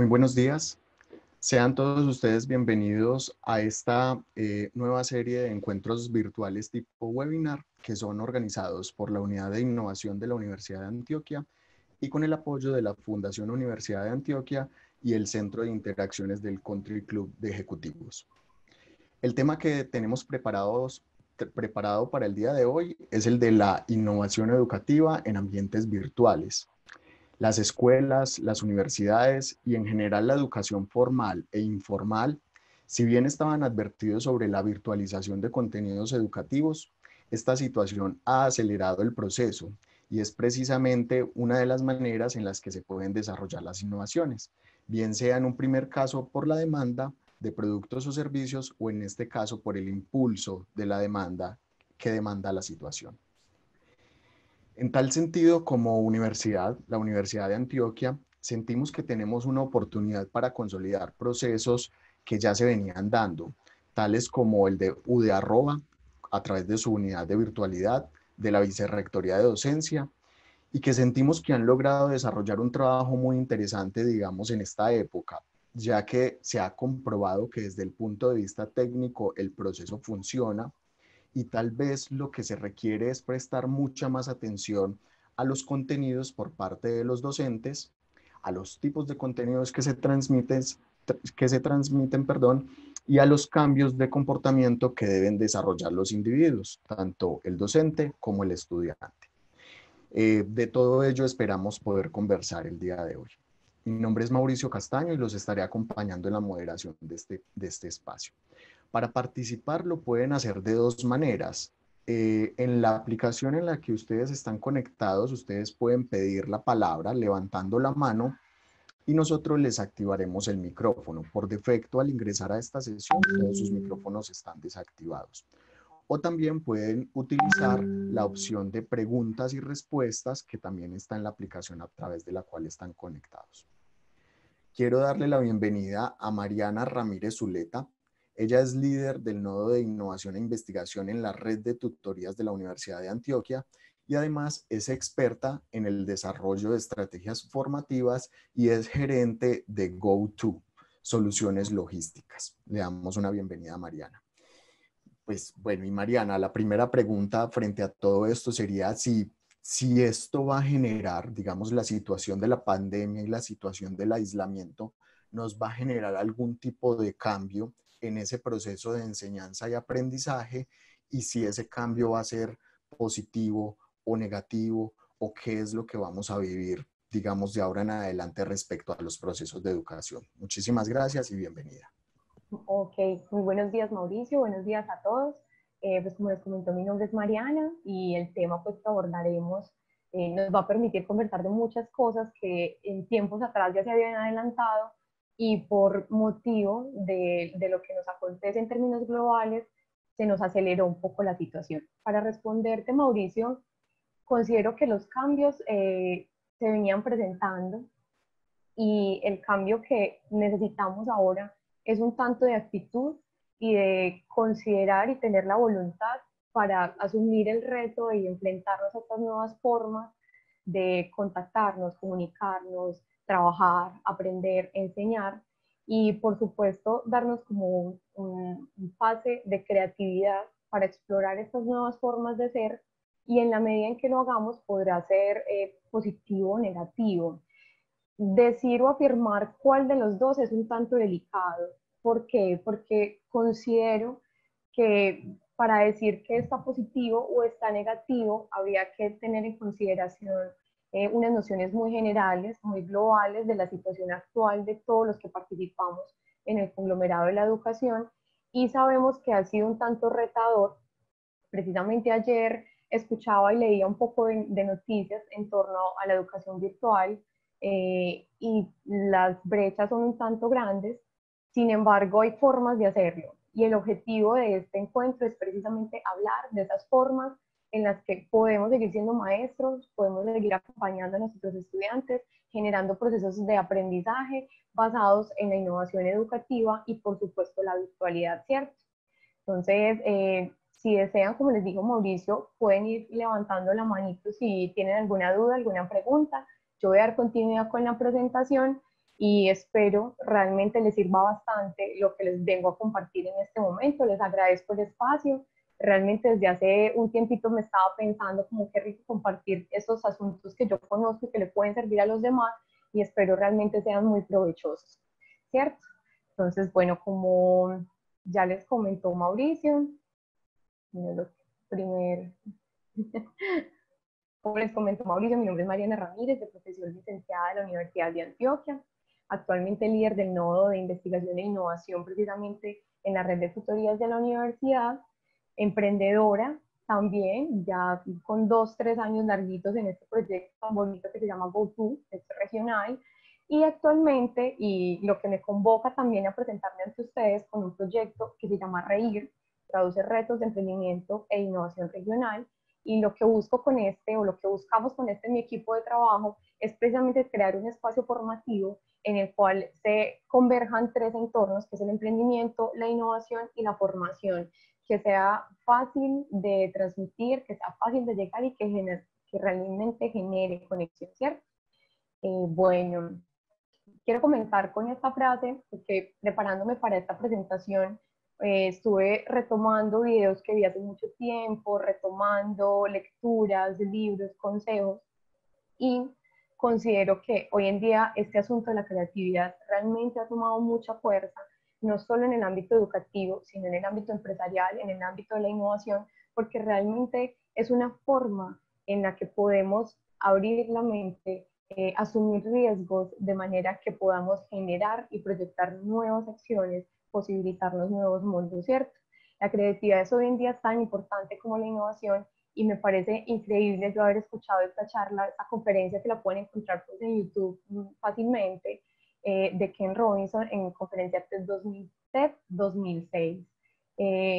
Muy buenos días. Sean todos ustedes bienvenidos a esta nueva serie de encuentros virtuales tipo webinar que son organizados por la Unidad de Innovación de la Universidad de Antioquia y con el apoyo de la Fundación Universidad de Antioquia y el Centro de Interacciones del Country Club de Ejecutivos. El tema que tenemos preparado para el día de hoy es el de la innovación educativa en ambientes virtuales. Las escuelas, las universidades y en general la educación formal e informal, si bien estaban advertidos sobre la virtualización de contenidos educativos, esta situación ha acelerado el proceso y es precisamente una de las maneras en las que se pueden desarrollar las innovaciones, bien sea en un primer caso por la demanda de productos o servicios o en este caso por el impulso de la demanda que demanda la situación. En tal sentido, como universidad, la Universidad de Antioquia, sentimos que tenemos una oportunidad para consolidar procesos que ya se venían dando, tales como el de UDE a través de su unidad de virtualidad, de la Vicerrectoría de Docencia, y que sentimos que han logrado desarrollar un trabajo muy interesante, digamos, en esta época, ya que se ha comprobado que desde el punto de vista técnico el proceso funciona, y tal vez lo que se requiere es prestar mucha más atención a los contenidos por parte de los docentes, a los tipos de contenidos que se transmiten, y a los cambios de comportamiento que deben desarrollar los individuos, tanto el docente como el estudiante. De todo ello esperamos poder conversar el día de hoy. Mi nombre es Mauricio Castaño y los estaré acompañando en la moderación de este espacio. Para participar lo pueden hacer de dos maneras. En la aplicación en la que ustedes están conectados, ustedes pueden pedir la palabra levantando la mano y nosotros les activaremos el micrófono. Por defecto, al ingresar a esta sesión, todos sus micrófonos están desactivados. O también pueden utilizar la opción de preguntas y respuestas que también está en la aplicación a través de la cual están conectados. Quiero darle la bienvenida a Mariana Ramírez Zuleta. Ella es líder del Nodo de Innovación e Investigación en la red de tutorías de la Universidad de Antioquia y además es experta en el desarrollo de estrategias formativas y es gerente de GoTo, Soluciones Logísticas. Le damos una bienvenida a Mariana. Pues bueno, y Mariana, la primera pregunta frente a todo esto sería si esto va a generar, digamos, la situación de la pandemia y la situación del aislamiento, nos va a generar algún tipo de cambio en ese proceso de enseñanza y aprendizaje, y si ese cambio va a ser positivo o negativo, o qué es lo que vamos a vivir, digamos, de ahora en adelante respecto a los procesos de educación. Muchísimas gracias y bienvenida. Ok, muy buenos días Mauricio, buenos días a todos. Pues como les comentó, mi nombre es Mariana y el tema pues que abordaremos nos va a permitir conversar de muchas cosas que en tiempos atrás ya se habían adelantado y por motivo de lo que nos acontece en términos globales se nos aceleró un poco la situación. Para responderte, Mauricio, considero que los cambios se venían presentando y el cambio que necesitamos ahora es un tanto de actitud y de considerar y tener la voluntad para asumir el reto y enfrentarnos a estas nuevas formas de contactarnos, comunicarnos, trabajar, aprender, enseñar y por supuesto darnos como un pase de creatividad para explorar estas nuevas formas de ser y en la medida en que lo hagamos podrá ser positivo o negativo. Decir o afirmar cuál de los dos es un tanto delicado. ¿Por qué? Porque considero que para decir que está positivo o está negativo, habría que tener en consideración unas nociones muy generales, muy globales de la situación actual de todos los que participamos en el conglomerado de la educación y sabemos que ha sido un tanto retador. Precisamente ayer escuchaba y leía un poco de noticias en torno a la educación virtual y las brechas son un tanto grandes, sin embargo hay formas de hacerlo y el objetivo de este encuentro es precisamente hablar de esas formas en las que podemos seguir siendo maestros, podemos seguir acompañando a nuestros estudiantes, generando procesos de aprendizaje basados en la innovación educativa y por supuesto la virtualidad, ¿cierto? Entonces, si desean, como les dijo Mauricio, pueden ir levantando la manito si tienen alguna duda, alguna pregunta. Yo voy a dar continuidad con la presentación y espero realmente les sirva bastante lo que les vengo a compartir en este momento. Les agradezco el espacio. Realmente desde hace un tiempito me estaba pensando como qué rico compartir esos asuntos que yo conozco y que le pueden servir a los demás, y espero realmente sean muy provechosos, ¿cierto? Entonces, bueno, como ya les comentó Mauricio, primer, como les comentó Mauricio, mi nombre es Mariana Ramírez, de profesión licenciada de la Universidad de Antioquia, actualmente líder del nodo de investigación e innovación precisamente en la red de tutorías de la universidad, emprendedora también, ya con 2, 3 años larguitos en este proyecto tan bonito que se llama GoTo, es regional, y actualmente, y lo que me convoca también a presentarme ante ustedes con un proyecto que se llama REIR, traduce retos de emprendimiento e innovación regional, y lo que busco con este, o lo que buscamos con este en mi equipo de trabajo, es precisamente crear un espacio formativo en el cual se converjan 3 entornos, que es el emprendimiento, la innovación y la formación, que sea fácil de transmitir, que sea fácil de llegar y que realmente genere conexión, ¿cierto? Bueno, quiero comenzar con esta frase, porque preparándome para esta presentación, estuve retomando videos que vi hace mucho tiempo, retomando lecturas, libros, consejos, y considero que hoy en día este asunto de la creatividad realmente ha tomado mucha fuerza, no solo en el ámbito educativo, sino en el ámbito empresarial, en el ámbito de la innovación, porque realmente es una forma en la que podemos abrir la mente, asumir riesgos de manera que podamos generar y proyectar nuevas acciones, posibilitarnos nuevos mundos, ¿cierto? La creatividad es hoy en día tan importante como la innovación, y me parece increíble yo haber escuchado esta charla, esta conferencia que la pueden encontrar pues, en YouTube fácilmente, de Ken Robinson en conferencia TED 2006.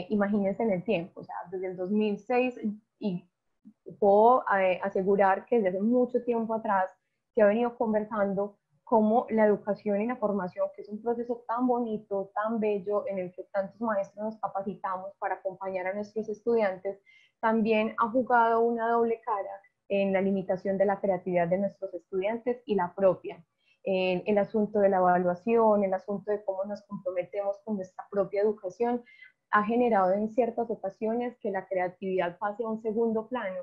Imagínense en el tiempo, o sea, desde el 2006, y puedo asegurar que desde mucho tiempo atrás se ha venido conversando cómo la educación y la formación, que es un proceso tan bonito, tan bello, en el que tantos maestros nos capacitamos para acompañar a nuestros estudiantes, también ha jugado una doble cara en la limitación de la creatividad de nuestros estudiantes y la propia. El asunto de la evaluación, el asunto de cómo nos comprometemos con nuestra propia educación, ha generado en ciertas ocasiones que la creatividad pase a un segundo plano,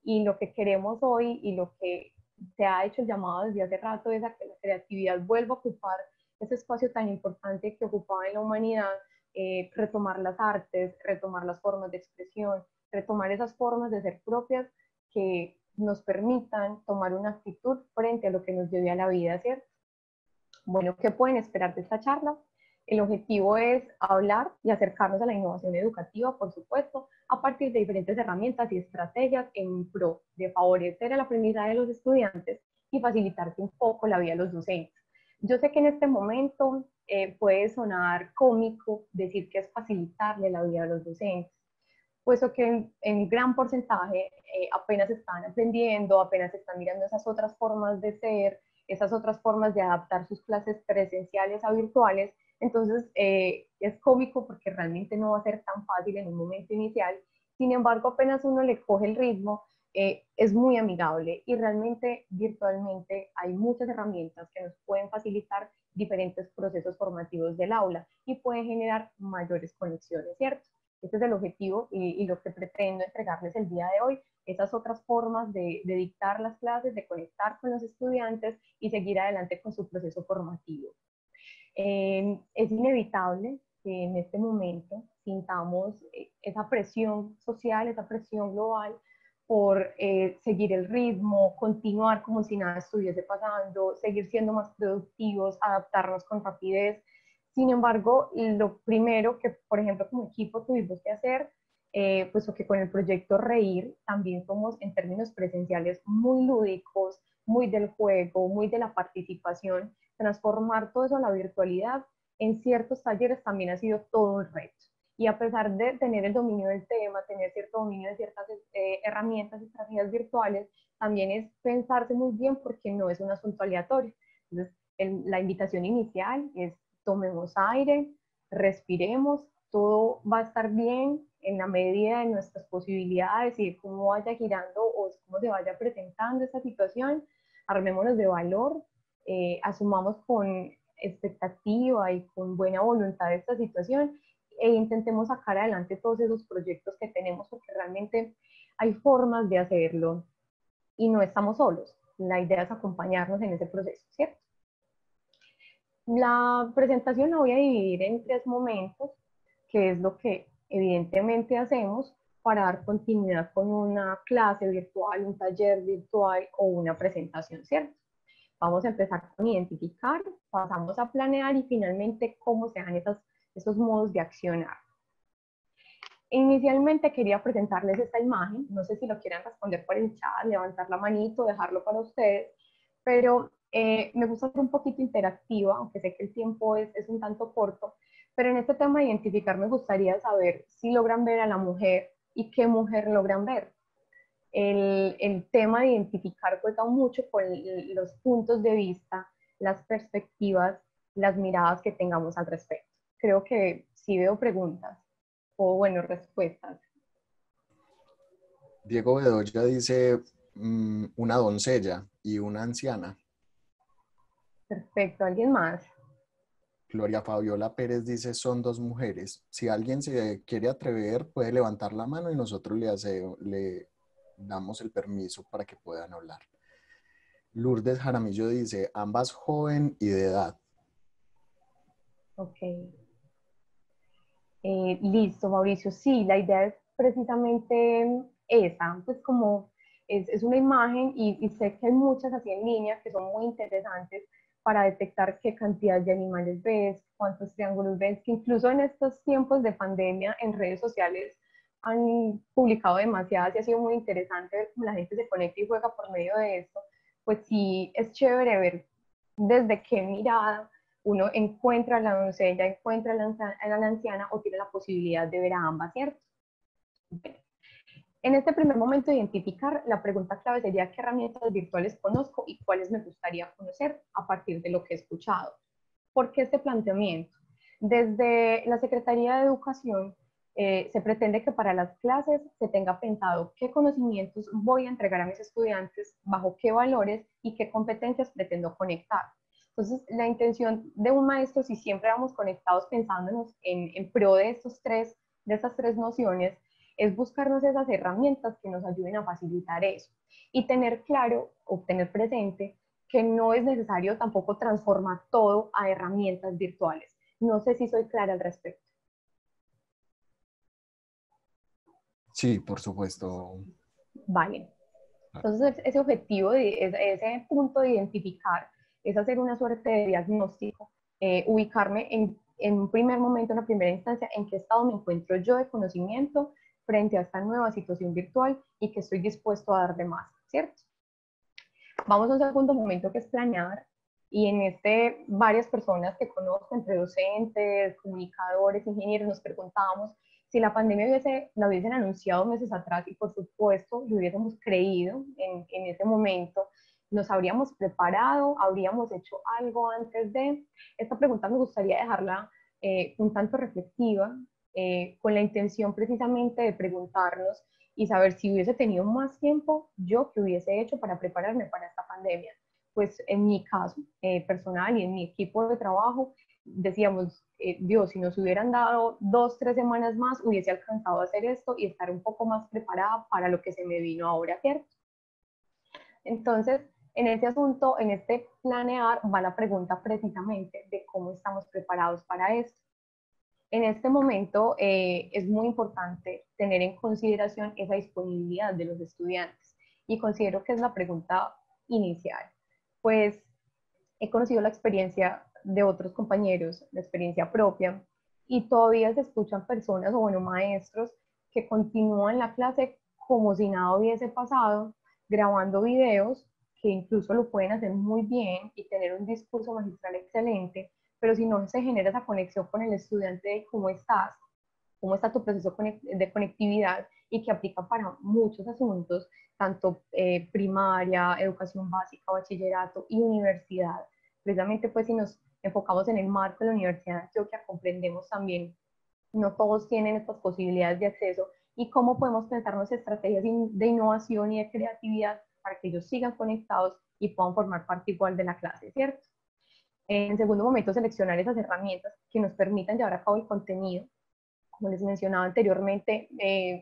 y lo que queremos hoy y lo que se ha hecho el llamado desde hace rato es a que la creatividad vuelva a ocupar ese espacio tan importante que ocupaba en la humanidad, retomar las artes, retomar las formas de expresión, retomar esas formas de ser propias que nos permitan tomar una actitud frente a lo que nos lleve a la vida, ¿cierto? Bueno, ¿qué pueden esperar de esta charla? El objetivo es hablar y acercarnos a la innovación educativa, por supuesto, a partir de diferentes herramientas y estrategias en pro de favorecer el aprendizaje de los estudiantes y facilitarse un poco la vida de los docentes. Yo sé que en este momento puede sonar cómico decir que es facilitarle la vida a los docentes, puesto que en gran porcentaje apenas están aprendiendo, apenas están mirando esas otras formas de ser, esas otras formas de adaptar sus clases presenciales a virtuales. Entonces es cómico porque realmente no va a ser tan fácil en un momento inicial. Sin embargo, apenas uno le coge el ritmo, es muy amigable, y realmente virtualmente hay muchas herramientas que nos pueden facilitar diferentes procesos formativos del aula y pueden generar mayores conexiones, ¿cierto? Este es el objetivo y lo que pretendo entregarles el día de hoy, esas otras formas de dictar las clases, de conectar con los estudiantes y seguir adelante con su proceso formativo. Es inevitable que en este momento sintamos esa presión social, esa presión global por seguir el ritmo, continuar como si nada estuviese pasando, seguir siendo más productivos, adaptarnos con rapidez. Sin embargo, lo primero que, por ejemplo, como equipo tuvimos que hacer, puesto que con el proyecto Reír también somos en términos presenciales muy lúdicos, muy del juego, muy de la participación, transformar todo eso a la virtualidad en ciertos talleres también ha sido todo un reto. Y a pesar de tener el dominio del tema, tener cierto dominio de ciertas herramientas, estrategias virtuales, también es pensarse muy bien porque no es un asunto aleatorio. Entonces, la invitación inicial es tomemos aire, respiremos, todo va a estar bien en la medida de nuestras posibilidades y de cómo vaya girando o cómo se vaya presentando esta situación. Armémonos de valor, asumamos con expectativa y con buena voluntad esta situación e intentemos sacar adelante todos esos proyectos que tenemos, porque realmente hay formas de hacerlo y no estamos solos. La idea es acompañarnos en ese proceso, ¿cierto? La presentación la voy a dividir en 3 momentos, que es lo que evidentemente hacemos para dar continuidad con una clase virtual, un taller virtual o una presentación, ¿cierto? Vamos a empezar con identificar, pasamos a planear y finalmente cómo se dan esos modos de accionar. Inicialmente quería presentarles esta imagen, no sé si lo quieren responder por el chat, levantar la manito, dejarlo para ustedes, pero me gusta ser un poquito interactiva, aunque sé que el tiempo es un tanto corto, pero en este tema de identificar me gustaría saber si logran ver a la mujer y qué mujer logran ver. El tema de identificar juega mucho con los puntos de vista, las perspectivas, las miradas que tengamos al respecto. Creo que sí veo preguntas o, bueno, respuestas. Diego Bedoya dice una doncella y una anciana. Perfecto, ¿alguien más? Gloria Fabiola Pérez dice son dos mujeres. Si alguien se quiere atrever, puede levantar la mano y nosotros le damos el permiso para que puedan hablar. Lourdes Jaramillo dice ambas joven y de edad. Ok. Listo, Mauricio. Sí, la idea es precisamente esa, pues como es una imagen y sé que hay muchas así en línea que son muy interesantes para detectar qué cantidad de animales ves, cuántos triángulos ves, que incluso en estos tiempos de pandemia en redes sociales han publicado demasiadas y ha sido muy interesante ver cómo la gente se conecta y juega por medio de esto. Pues sí, es chévere ver desde qué mirada uno encuentra a la doncella, encuentra a la anciana o tiene la posibilidad de ver a ambas, ¿cierto? En este primer momento de identificar, la pregunta clave sería qué herramientas virtuales conozco y cuáles me gustaría conocer a partir de lo que he escuchado. ¿Por qué este planteamiento? Desde la Secretaría de Educación se pretende que para las clases se tenga pensado qué conocimientos voy a entregar a mis estudiantes, bajo qué valores y qué competencias pretendo conectar. Entonces, la intención de un maestro, si siempre vamos conectados pensándonos en pro de estas tres nociones, es buscarnos esas herramientas que nos ayuden a facilitar eso y tener claro o tener presente que no es necesario tampoco transformar todo a herramientas virtuales. No sé si soy clara al respecto. Sí, por supuesto. Vale. Entonces, ese objetivo, ese punto de identificar, es hacer una suerte de diagnóstico, ubicarme en un primer momento, en una primera instancia, en qué estado me encuentro yo de conocimiento frente a esta nueva situación virtual y que estoy dispuesto a dar de más, ¿cierto? Vamos a un segundo momento que es planear, y en este varias personas que conozco, entre docentes, comunicadores, ingenieros, nos preguntábamos si la pandemia la hubiesen anunciado meses atrás y por supuesto lo hubiésemos creído en ese momento, nos habríamos preparado, habríamos hecho algo antes de. Esta pregunta me gustaría dejarla un tanto reflexiva, con la intención precisamente de preguntarnos y saber si hubiese tenido más tiempo, yo qué hubiese hecho para prepararme para esta pandemia. Pues en mi caso personal y en mi equipo de trabajo, decíamos, Dios, si nos hubieran dado 2, 3 semanas más, hubiese alcanzado a hacer esto y estar un poco más preparada para lo que se me vino ahora, ¿cierto? Entonces, en este asunto, en este planear, va la pregunta precisamente de cómo estamos preparados para esto. En este momento es muy importante tener en consideración esa disponibilidad de los estudiantes y considero que es la pregunta inicial, pues he conocido la experiencia de otros compañeros, la experiencia propia, y todavía se escuchan personas o bueno, maestros que continúan la clase como si nada hubiese pasado, grabando videos que incluso lo pueden hacer muy bien y tener un discurso magistral excelente, pero si no se genera esa conexión con el estudiante de cómo está tu proceso de conectividad y que aplica para muchos asuntos, tanto primaria, educación básica, bachillerato y universidad. Precisamente pues si nos enfocamos en el marco de la universidad, creo que comprendemos también, no todos tienen estas posibilidades de acceso y cómo podemos pensarnos estrategias de innovación y de creatividad para que ellos sigan conectados y puedan formar parte igual de la clase, ¿cierto? En segundo momento, seleccionar esas herramientas que nos permitan llevar a cabo el contenido. Como les mencionaba anteriormente,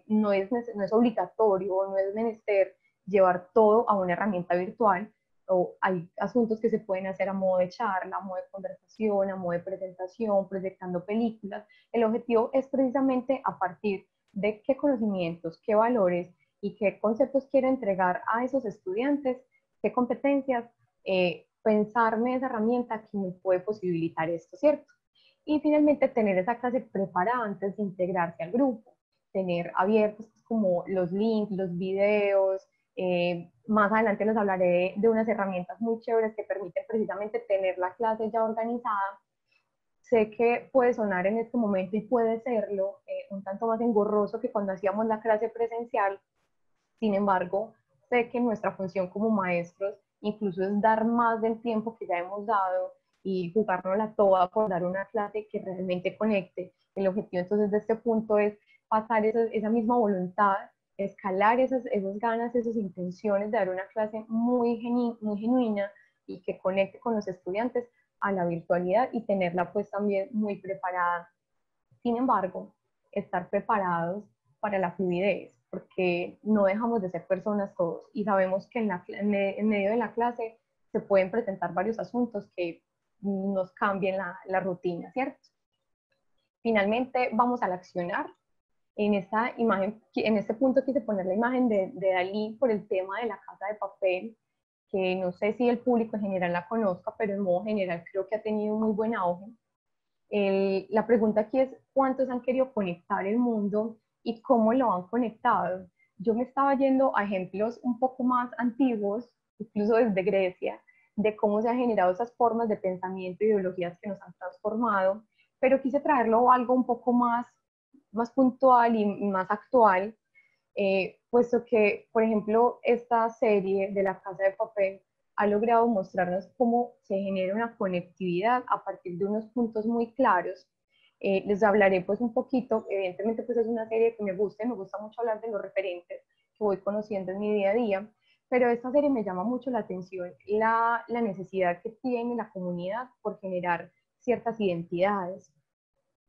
no es obligatorio, no es menester llevar todo a una herramienta virtual, o hay asuntos que se pueden hacer a modo de charla, a modo de conversación, a modo de presentación, proyectando películas. El objetivo es precisamente a partir de qué conocimientos, qué valores y qué conceptos quiero entregar a esos estudiantes, qué competencias, pensarme esa herramienta que me puede posibilitar esto, ¿cierto? Y finalmente tener esa clase preparada antes de integrarse al grupo, tener abiertos pues, como los links, los videos. Más adelante les hablaré de unas herramientas muy chéveres que permiten precisamente tener la clase ya organizada. Sé que puede sonar en este momento y puede serlo un tanto más engorroso que cuando hacíamos la clase presencial. Sin embargo, sé que nuestra función como maestros incluso es dar más del tiempo que ya hemos dado y jugárnosla toda por dar una clase que realmente conecte. El objetivo entonces de este punto es pasar esa misma voluntad, escalar esas ganas, esas intenciones de dar una clase muy genuina y que conecte con los estudiantes a la virtualidad y tenerla pues también muy preparada. Sin embargo, estar preparados para la fluidez, porque no dejamos de ser personas todos y sabemos que en medio de la clase se pueden presentar varios asuntos que nos cambien la rutina, ¿cierto? Finalmente, vamos al accionar. En esta imagen, en este punto quise poner la imagen de Dalí por el tema de la casa de papel, que no sé si el público en general la conozca, pero en modo general creo que ha tenido muy buen auge. La pregunta aquí es, ¿cuántos han querido conectar el mundo y cómo lo han conectado? Yo me estaba yendo a ejemplos un poco más antiguos, incluso desde Grecia, de cómo se han generado esas formas de pensamiento e ideologías que nos han transformado, pero quise traerlo a algo un poco más puntual y más actual, puesto que, por ejemplo, esta serie de La Casa de Papel ha logrado mostrarnos cómo se genera una conectividad a partir de unos puntos muy claros. Les hablaré pues un poquito, evidentemente pues es una serie que me gusta mucho hablar de los referentes que voy conociendo en mi día a día, pero esta serie me llama mucho la atención la necesidad que tiene la comunidad por generar ciertas identidades,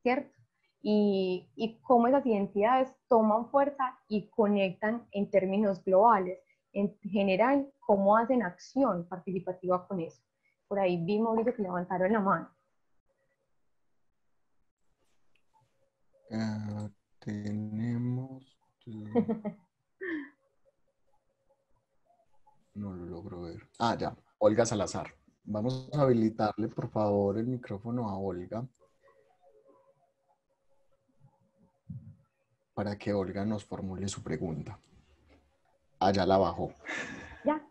¿cierto? Y cómo esas identidades toman fuerza y conectan en términos globales. En general, cómo hacen acción participativa con eso. Por ahí vi, Mauricio, que levantaron la mano. Tenemos... No lo logro ver. Ah, ya. Olga Salazar. Vamos a habilitarle, por favor, el micrófono a Olga para que Olga nos formule su pregunta. Ah, ya la bajó. Ya,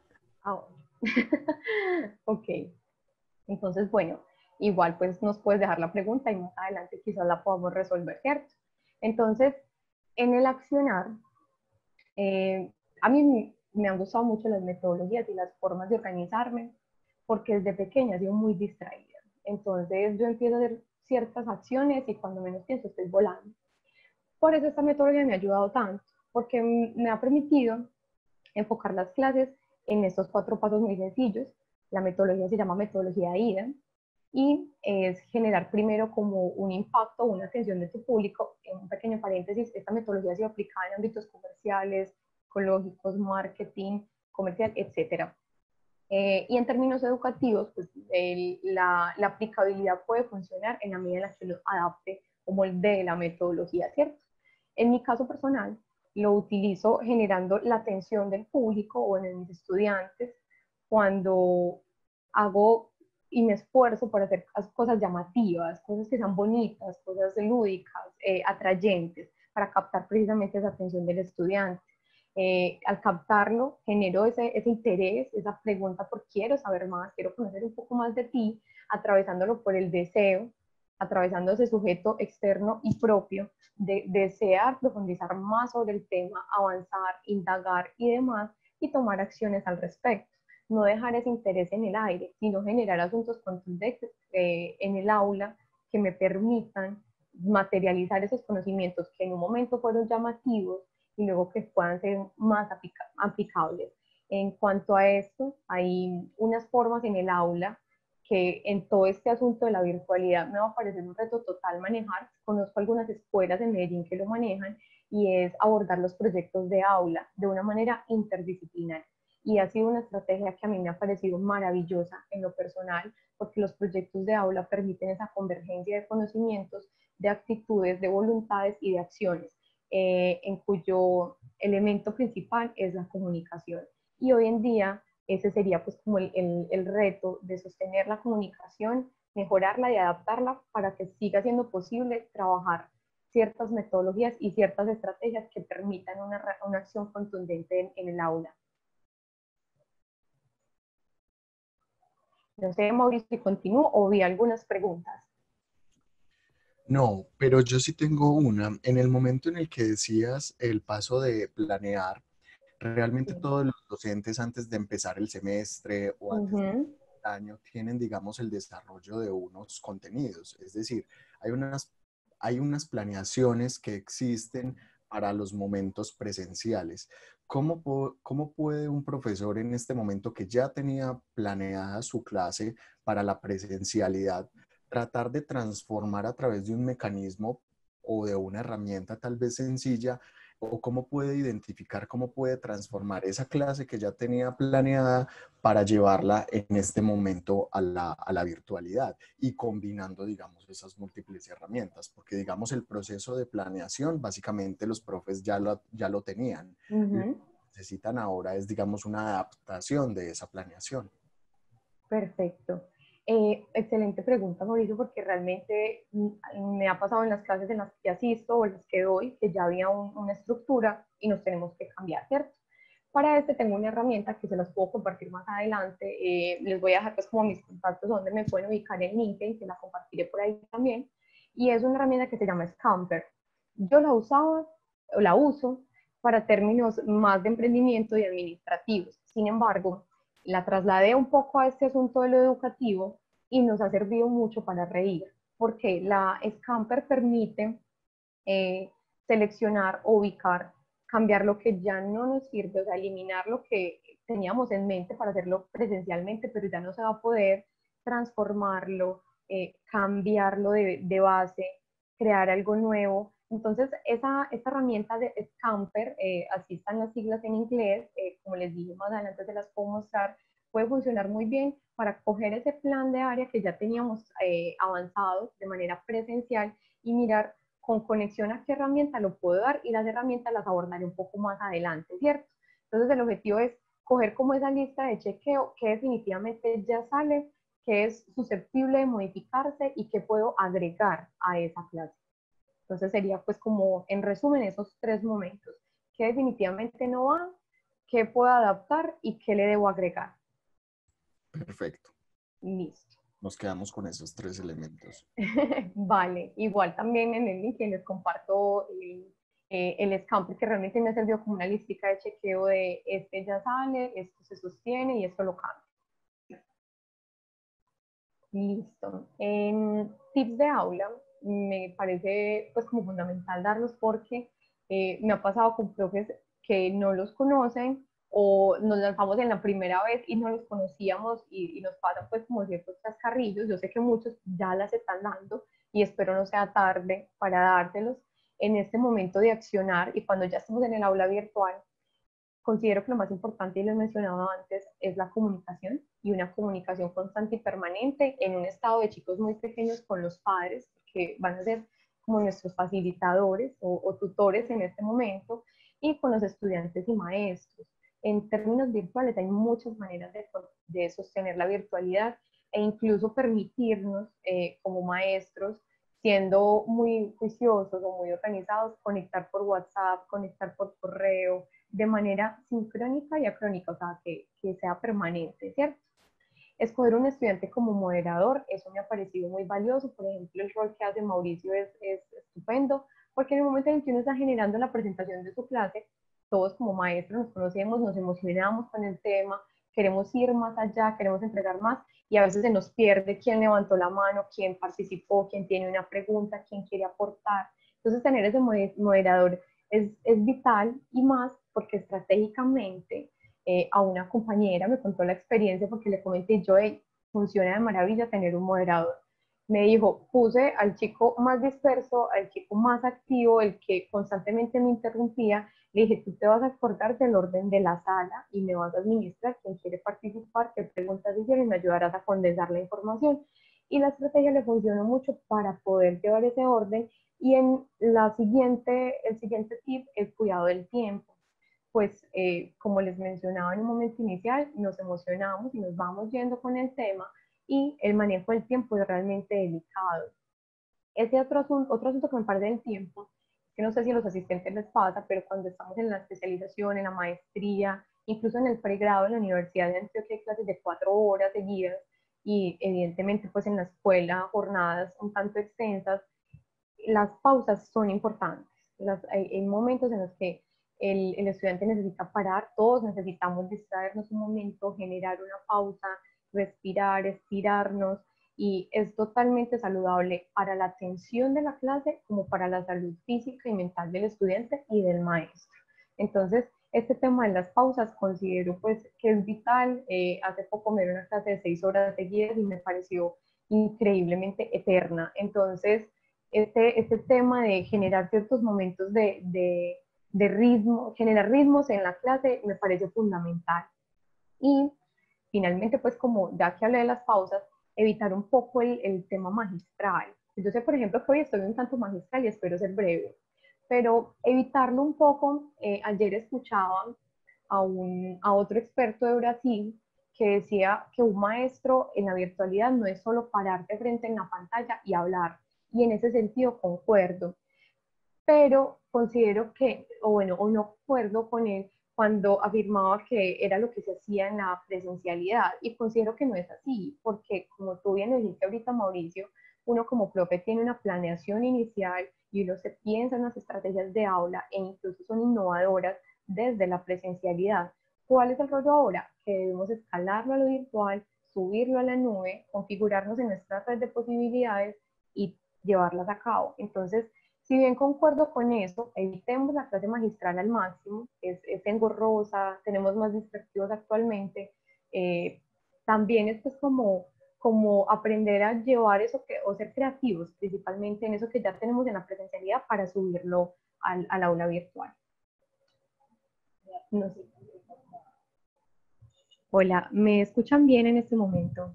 ahora. Ok. Entonces, bueno, igual pues nos puedes dejar la pregunta y más adelante quizás la podamos resolver, ¿cierto? Entonces, en el accionar, a mí me han gustado mucho las metodologías y las formas de organizarme, porque desde pequeña he sido muy distraída. Entonces yo empiezo a hacer ciertas acciones y cuando menos pienso estoy volando. Por eso esta metodología me ha ayudado tanto, porque me ha permitido enfocar las clases en estos 4 pasos muy sencillos. La metodología se llama metodología AIDA y es generar primero como un impacto, una atención de tu público. En un pequeño paréntesis, esta metodología ha sido aplicada en ámbitos comerciales, ecológicos, marketing, comercial, etcétera. Y en términos educativos, pues, la aplicabilidad puede funcionar en la medida en la que lo adapte o moldee la metodología, ¿cierto? En mi caso personal, lo utilizo generando la atención del público o en mis estudiantes cuando hago y me esfuerzo por hacer cosas llamativas, cosas que sean bonitas, cosas lúdicas, atrayentes, para captar precisamente esa atención del estudiante. Al captarlo, genero ese interés, esa pregunta por quiero saber más, quiero conocer un poco más de ti, atravesándolo por el deseo, atravesando ese sujeto externo y propio de desear profundizar más sobre el tema, avanzar, indagar y demás, y tomar acciones al respecto. No dejar ese interés en el aire, sino generar asuntos contundentes en el aula que me permitan materializar esos conocimientos que en un momento fueron llamativos y luego que puedan ser más aplicables. En cuanto a esto, hay unas formas en el aula que en todo este asunto de la virtualidad me va a parecer un reto total manejar. Conozco algunas escuelas en Medellín que lo manejan y es abordar los proyectos de aula de una manera interdisciplinar. Y ha sido una estrategia que a mí me ha parecido maravillosa en lo personal, porque los proyectos de aula permiten esa convergencia de conocimientos, de actitudes, de voluntades y de acciones, en cuyo elemento principal es la comunicación. Y hoy en día ese sería pues como el reto de sostener la comunicación, mejorarla y adaptarla para que siga siendo posible trabajar ciertas metodologías y ciertas estrategias que permitan una acción contundente en el aula. No sé, Mauricio, si continúo o vi algunas preguntas. No, pero yo sí tengo una. En el momento en el que decías el paso de planear, realmente Sí. todos los docentes antes de empezar el semestre o antes de Ujú. el año tienen, digamos, el desarrollo de unos contenidos. Es decir, hay unas planeaciones que existen para los momentos presenciales. ¿Cómo puede un profesor en este momento que ya tenía planeada su clase para la presencialidad tratar de transformar a través de un mecanismo o de una herramienta tal vez sencilla, o cómo puede identificar, cómo puede transformar esa clase que ya tenía planeada para llevarla en este momento a la virtualidad y combinando, digamos, esas múltiples herramientas? Porque, digamos, el proceso de planeación, básicamente los profes ya lo tenían. Lo que Ujú. necesitan ahora es, digamos, una adaptación de esa planeación. Perfecto. Excelente pregunta, Mauricio, porque realmente me ha pasado en las clases en las que asisto o en las que doy, que ya había una estructura y nos tenemos que cambiar, ¿cierto? Para este tengo una herramienta que se las puedo compartir más adelante. Les voy a dejar pues como mis contactos donde me pueden ubicar en LinkedIn, que la compartiré por ahí también. Y es una herramienta que se llama Scamper. Yo la usaba, o la uso, para términos más de emprendimiento y administrativos. Sin embargo, la trasladé un poco a este asunto de lo educativo y nos ha servido mucho para reír, porque la Scamper permite eh, seleccionar, ubicar, cambiar lo que ya no nos sirve, o sea, eliminar lo que teníamos en mente para hacerlo presencialmente, pero ya no se va a poder transformarlo, cambiarlo de base, crear algo nuevo. Entonces, esta herramienta de Scamper, así están las siglas en inglés, como les dije más adelante se las puedo mostrar, puede funcionar muy bien para coger ese plan de área que ya teníamos avanzado de manera presencial y mirar con conexión a qué herramienta lo puedo dar, y las herramientas las abordaré un poco más adelante, ¿cierto? Entonces el objetivo es coger como esa lista de chequeo que definitivamente ya sale, que es susceptible de modificarse y que puedo agregar a esa clase. Entonces sería pues como en resumen esos tres momentos: qué definitivamente no va, qué puedo adaptar y qué le debo agregar. Perfecto. Listo. Nos quedamos con esos tres elementos. Vale, igual también en el link que les comparto el Scamper, que realmente me ha servido como una listica de chequeo de este ya sale, esto se sostiene y esto lo cambia. Listo. En tips de aula me parece pues como fundamental darlos, porque me ha pasado con profes que no los conocen o nos lanzamos en la primera vez y no los conocíamos y nos pasan pues como ciertos chascarrillos. Yo sé que muchos ya las están dando y espero no sea tarde para dárselos en este momento de accionar, y cuando ya estamos en el aula virtual. Considero que lo más importante, y lo he mencionado antes, es la comunicación, y una comunicación constante y permanente en un estado de chicos muy pequeños con los padres, que van a ser como nuestros facilitadores o tutores en este momento, y con los estudiantes y maestros. En términos virtuales hay muchas maneras de sostener la virtualidad e incluso permitirnos como maestros, siendo muy juiciosos o muy organizados, conectar por WhatsApp, conectar por correo, de manera sincrónica y acrónica, o sea, que sea permanente, ¿cierto? Escoger un estudiante como moderador, eso me ha parecido muy valioso. Por ejemplo, el rol que hace Mauricio es estupendo, porque en el momento en el que uno está generando la presentación de su clase, todos como maestros nos conocemos, nos emocionamos con el tema, queremos ir más allá, queremos entregar más, y a veces se nos pierde quién levantó la mano, quién participó, quién tiene una pregunta, quién quiere aportar. Entonces, tener ese moderador es vital, y más porque estratégicamente a una compañera, me contó la experiencia porque le comenté yo, hey, funciona de maravilla tener un moderador. Me dijo, puse al chico más disperso, al chico más activo, el que constantemente me interrumpía, le dije, tú te vas a acordar del orden de la sala y me vas a administrar quién quiere participar, qué preguntas hicieron y me ayudarás a condensar la información. Y la estrategia le funcionó mucho para poder llevar ese orden. Y en el siguiente tip, el cuidado del tiempo. Pues como les mencionaba en un momento inicial, nos emocionamos y nos vamos yendo con el tema y el manejo del tiempo es realmente delicado. Ese otro asunto que me parece del tiempo, que no sé si a los asistentes les pasa, pero cuando estamos en la especialización, en la maestría, incluso en el pregrado en la Universidad de Antioquia hay clases de 4 horas seguidas y evidentemente pues en la escuela jornadas un tanto extensas, las pausas son importantes. Hay momentos en los que el estudiante necesita parar, todos necesitamos distraernos un momento, generar una pausa, respirar, estirarnos, y es totalmente saludable para la atención de la clase como para la salud física y mental del estudiante y del maestro. Entonces, este tema de las pausas considero pues que es vital. Hace poco me dieron una clase de 6 horas seguidas y me pareció increíblemente eterna. Entonces, este tema de generar ciertos momentos de ritmo, generar ritmos en la clase me parece fundamental. Y finalmente, pues como ya que hablé de las pausas, evitar un poco el tema magistral. Yo sé, por ejemplo, que hoy estoy un tanto magistral y espero ser breve, pero evitarlo un poco. Ayer escuchaba a otro experto de Brasil que decía que un maestro en la virtualidad no es solo pararte frente en la pantalla y hablar, y en ese sentido concuerdo, pero considero que, o bueno, o no acuerdo con él cuando afirmaba que era lo que se hacía en la presencialidad, y considero que no es así, porque como tú bien dijiste ahorita, Mauricio, uno como profe tiene una planeación inicial y uno se piensa en las estrategias de aula e incluso son innovadoras desde la presencialidad. ¿Cuál es el rollo ahora? Que debemos escalarlo a lo virtual, subirlo a la nube, configurarnos en nuestra red de posibilidades y llevarlas a cabo. Entonces, si bien concuerdo con eso, evitemos la clase magistral al máximo, es engorrosa, tenemos más distractivos actualmente. eh, También esto es como aprender a llevar eso o ser creativos, principalmente en eso que ya tenemos en la presencialidad para subirlo al aula virtual. No sé. Hola, ¿me escuchan bien en este momento?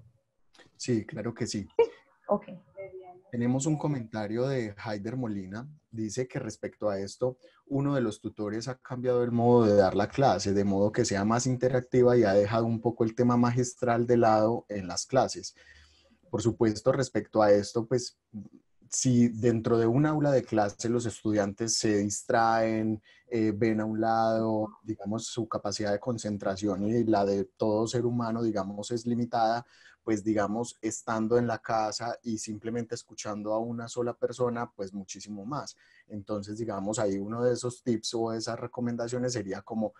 Sí, claro que sí. Ok. Tenemos un comentario de Haider Molina. Dice que respecto a esto, uno de los tutores ha cambiado el modo de dar la clase, de modo que sea más interactiva y ha dejado un poco el tema magistral de lado en las clases. Por supuesto, respecto a esto, pues si dentro de un aula de clase los estudiantes se distraen, ven a un lado, digamos, su capacidad de concentración y la de todo ser humano, digamos, es limitada, pues digamos, estando en la casa y simplemente escuchando a una sola persona, pues muchísimo más. Entonces, digamos, ahí uno de esos tips o esas recomendaciones sería como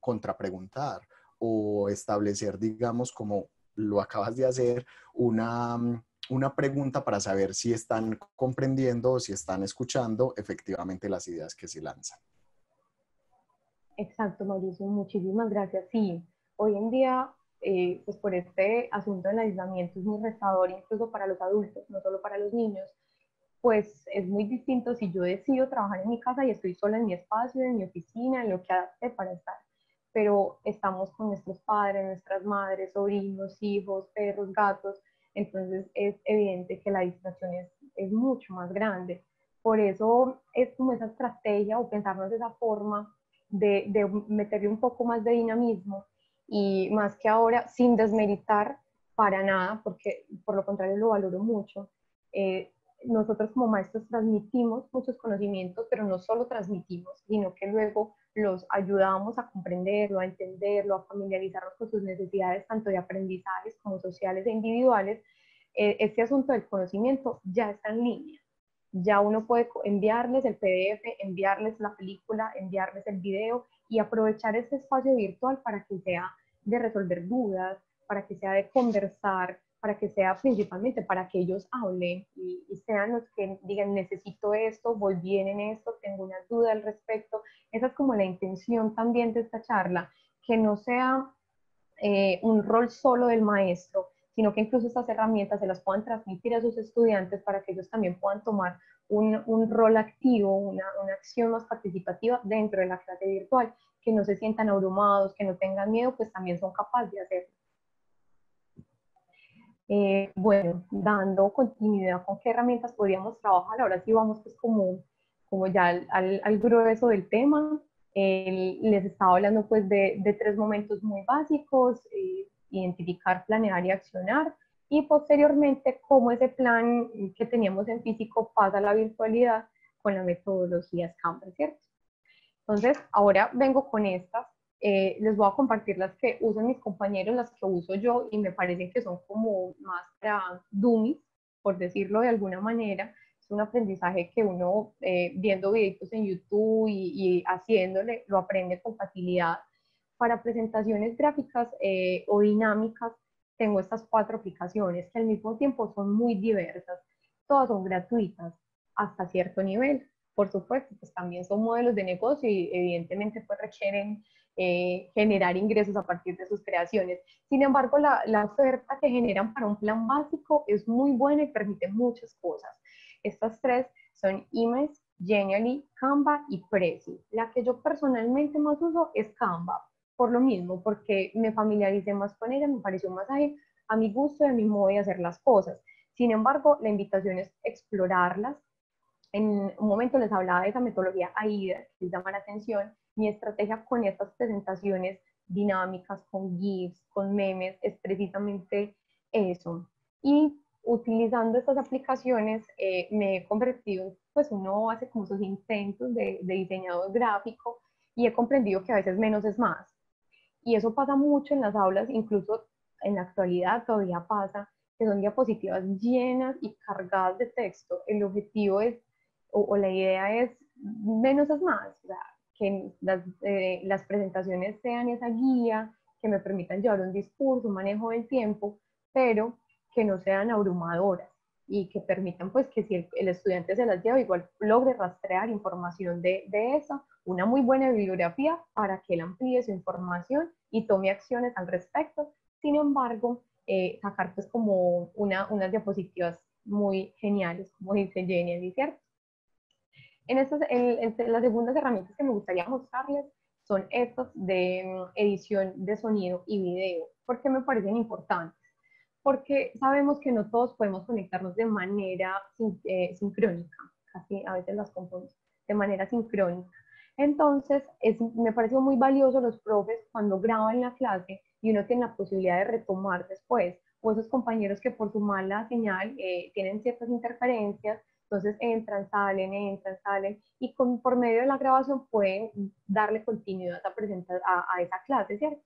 contrapreguntar o establecer, digamos, como lo acabas de hacer, una pregunta para saber si están comprendiendo o si están escuchando efectivamente las ideas que se lanzan. Exacto, Mauricio, muchísimas gracias. Sí, hoy en día, pues por este asunto del aislamiento es muy restador incluso para los adultos, no solo para los niños. Pues es muy distinto si yo decido trabajar en mi casa y estoy sola en mi espacio, en mi oficina, en lo que adapté para estar, pero estamos con nuestros padres, nuestras madres, sobrinos, hijos, perros, gatos, entonces es evidente que la distracción es mucho más grande. Por eso es como esa estrategia o pensarnos de esa forma de meterle un poco más de dinamismo, y más que ahora sin desmeritar para nada, porque por lo contrario lo valoro mucho. eh, Nosotros como maestros transmitimos muchos conocimientos, pero no solo transmitimos, sino que luego los ayudamos a comprenderlo, a entenderlo, a familiarizarnos con sus necesidades, tanto de aprendizajes como sociales e individuales. Este asunto del conocimiento ya está en línea. Ya uno puede enviarles el PDF, enviarles la película, enviarles el video y aprovechar este espacio virtual para que sea de resolver dudas, para que sea de conversar, para que sea principalmente para que ellos hablen y sean los que digan, necesito esto, voy bien en esto, tengo una duda al respecto. Esa es como la intención también de esta charla, que no sea un rol solo del maestro, sino que incluso estas herramientas se las puedan transmitir a sus estudiantes para que ellos también puedan tomar un rol activo, una acción más participativa dentro de la clase virtual, que no se sientan abrumados, que no tengan miedo, pues también son capaces de hacerlo. Bueno, dando continuidad con qué herramientas podríamos trabajar, ahora sí vamos pues como ya al grueso del tema. Les estaba hablando pues de tres momentos muy básicos, identificar, planear y accionar, y posteriormente cómo ese plan que teníamos en físico pasa a la virtualidad con la metodología Scambler, ¿cierto? Entonces, ahora vengo con estas. Les voy a compartir las que usan mis compañeros, las que uso yo, y me parecen que son como más para dummies, por decirlo de alguna manera. Es un aprendizaje que uno, viendo videitos en YouTube y haciéndole, lo aprende con facilidad. Para presentaciones gráficas o dinámicas, tengo estas cuatro aplicaciones que al mismo tiempo son muy diversas. Todas son gratuitas hasta cierto nivel. Por supuesto, pues también son modelos de negocio y evidentemente pues requieren generar ingresos a partir de sus creaciones. Sin embargo, la oferta que generan para un plan básico es muy buena y permite muchas cosas. Estas tres son Images, Genially, Canva y Prezi. La que yo personalmente más uso es Canva, por lo mismo, porque me familiaricé más con ella, me pareció más ágil a mi gusto y a mi modo de hacer las cosas. Sin embargo, la invitación es explorarlas. En un momento les hablaba de esa metodología AIDA, que les llama la atención. Mi estrategia con estas presentaciones dinámicas, con GIFs, con memes, es precisamente eso. Y utilizando estas aplicaciones me he convertido, pues uno hace como sus intentos de diseñador gráfico y he comprendido que a veces menos es más. Y eso pasa mucho en las aulas, incluso en la actualidad todavía pasa, que son diapositivas llenas y cargadas de texto. El objetivo es, o la idea es, menos es más, o sea, que las presentaciones sean esa guía, que me permitan llevar un discurso, un manejo del tiempo, pero que no sean abrumadoras y que permitan pues que si el estudiante se las lleva, igual logre rastrear información de eso, una muy buena bibliografía para que él amplíe su información y tome acciones al respecto. Sin embargo, sacar pues como unas diapositivas muy geniales, como dice Jenny, ¿cierto? Las segundas herramientas que me gustaría mostrarles son estas de edición de sonido y video. ¿Por qué me parecen importantes? Porque sabemos que no todos podemos conectarnos de manera sincrónica, casi a veces las confundo, de manera sincrónica. Entonces, me pareció muy valioso los profes cuando graban la clase y uno tiene la posibilidad de retomar después, o esos compañeros que por su mala señal tienen ciertas interferencias, entonces entran, salen, y por medio de la grabación pueden darle continuidad a esa clase, ¿cierto?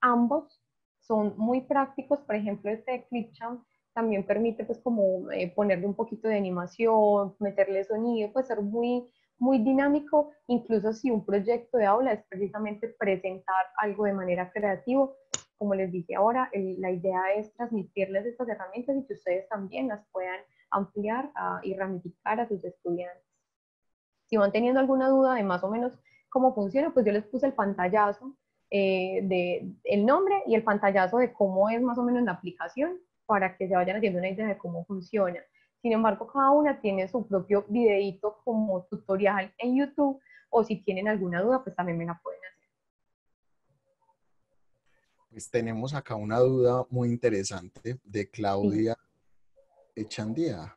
Ambos son muy prácticos, por ejemplo, este Clipchamp también permite pues como ponerle un poquito de animación, meterle sonido, pues ser muy dinámico, incluso si un proyecto de aula es precisamente presentar algo de manera creativa. Como les dije ahora, la idea es transmitirles estas herramientas y que ustedes también las puedan ampliar y ramificar a sus estudiantes. Si van teniendo alguna duda de más o menos cómo funciona, pues yo les puse el pantallazo de el nombre y el pantallazo de cómo es más o menos la aplicación para que se vayan haciendo una idea de cómo funciona. Sin embargo, cada una tiene su propio videíto como tutorial en YouTube, o si tienen alguna duda, pues también me la pueden hacer. Pues tenemos acá una duda muy interesante de Sí. Claudia Echandía.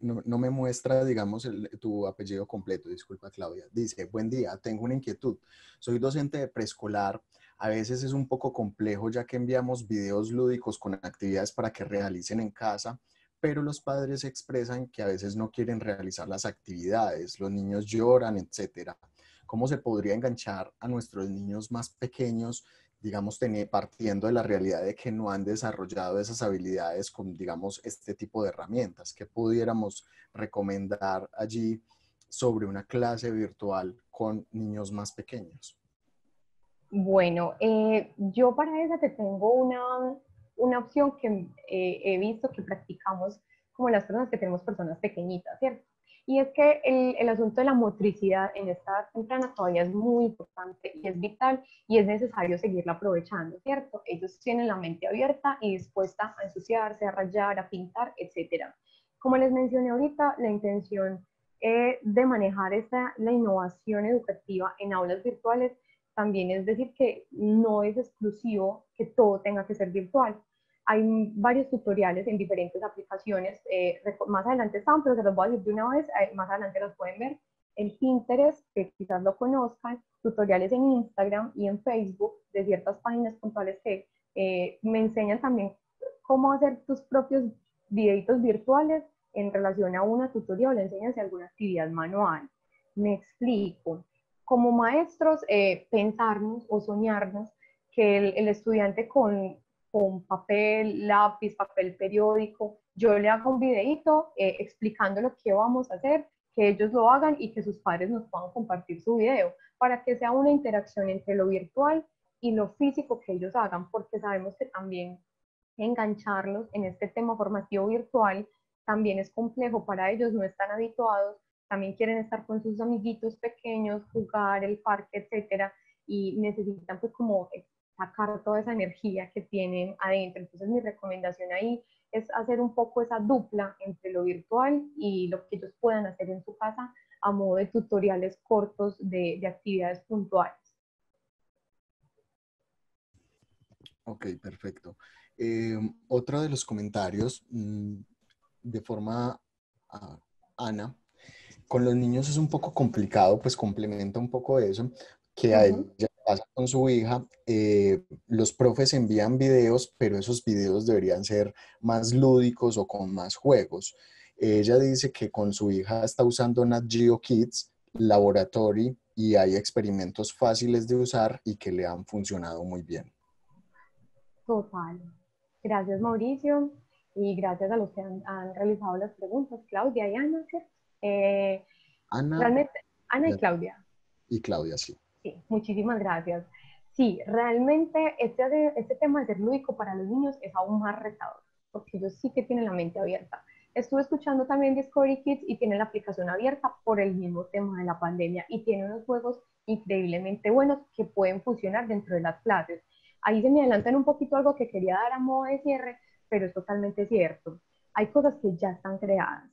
No me muestra, digamos, tu apellido completo, disculpa Claudia. Dice, buen día, tengo una inquietud. Soy docente de preescolar. A veces es un poco complejo ya que enviamos videos lúdicos con actividades para que realicen en casa, pero los padres expresan que a veces no quieren realizar las actividades, los niños lloran, etcétera. ¿Cómo se podría enganchar a nuestros niños más pequeños, digamos, partiendo de la realidad de que no han desarrollado esas habilidades con, digamos, este tipo de herramientas? ¿Qué pudiéramos recomendar allí sobre una clase virtual con niños más pequeños? Bueno, yo para esa te tengo una opción que he visto que practicamos como las personas que tenemos personas pequeñitas, ¿cierto? Y es que el asunto de la motricidad en esta edad temprana todavía es muy importante y es vital y es necesario seguirla aprovechando, ¿cierto? Ellos tienen la mente abierta y dispuesta a ensuciarse, a rayar, a pintar, etcétera. Como les mencioné ahorita, la intención de manejar la innovación educativa en aulas virtuales también es decir que no es exclusivo que todo tenga que ser virtual. Hay varios tutoriales en diferentes aplicaciones, más adelante están, pero se los voy a decir de una vez, más adelante los pueden ver. En Pinterest, que quizás lo conozcan, tutoriales en Instagram y en Facebook de ciertas páginas puntuales que me enseñan también cómo hacer tus propios videitos virtuales en relación a una tutorial, le enseñas alguna actividad manual. Me explico. Como maestros, pensarnos o soñarnos que el estudiante con papel, lápiz, papel periódico, yo le hago un videito explicando lo que vamos a hacer, que ellos lo hagan y que sus padres nos puedan compartir su video, para que sea una interacción entre lo virtual y lo físico que ellos hagan, porque sabemos que también engancharlos en este tema formativo virtual también es complejo para ellos, no están habituados, también quieren estar con sus amiguitos pequeños, jugar, el parque, etcétera, y necesitan pues como sacar toda esa energía que tienen adentro. Entonces mi recomendación ahí es hacer un poco esa dupla entre lo virtual y lo que ellos puedan hacer en su casa a modo de tutoriales cortos de actividades puntuales. Ok, perfecto. Otro de los comentarios, de forma a Ana, con los niños es un poco complicado, pues complementa un poco eso, que Uh a -huh. ella pasa con su hija. Los profes envían videos, pero esos videos deberían ser más lúdicos o con más juegos. Ella dice que con su hija está usando Nat Geo Kids, Laboratory, y hay experimentos fáciles de usar y que le han funcionado muy bien. Total. Gracias, Mauricio, y gracias a los que han realizado las preguntas, Claudia y Ana, ¿cierto? Ana Realmente, Ana y Claudia, y Claudia, sí. sí, muchísimas gracias. Sí, realmente este tema de ser lúdico para los niños es aún más retador, porque ellos sí que tienen la mente abierta. Estuve escuchando también Discovery Kids y tienen la aplicación abierta por el mismo tema de la pandemia y tiene unos juegos increíblemente buenos que pueden funcionar dentro de las clases. Ahí se me adelantan un poquito algo que quería dar a modo de cierre, pero es totalmente cierto. Hay cosas que ya están creadas.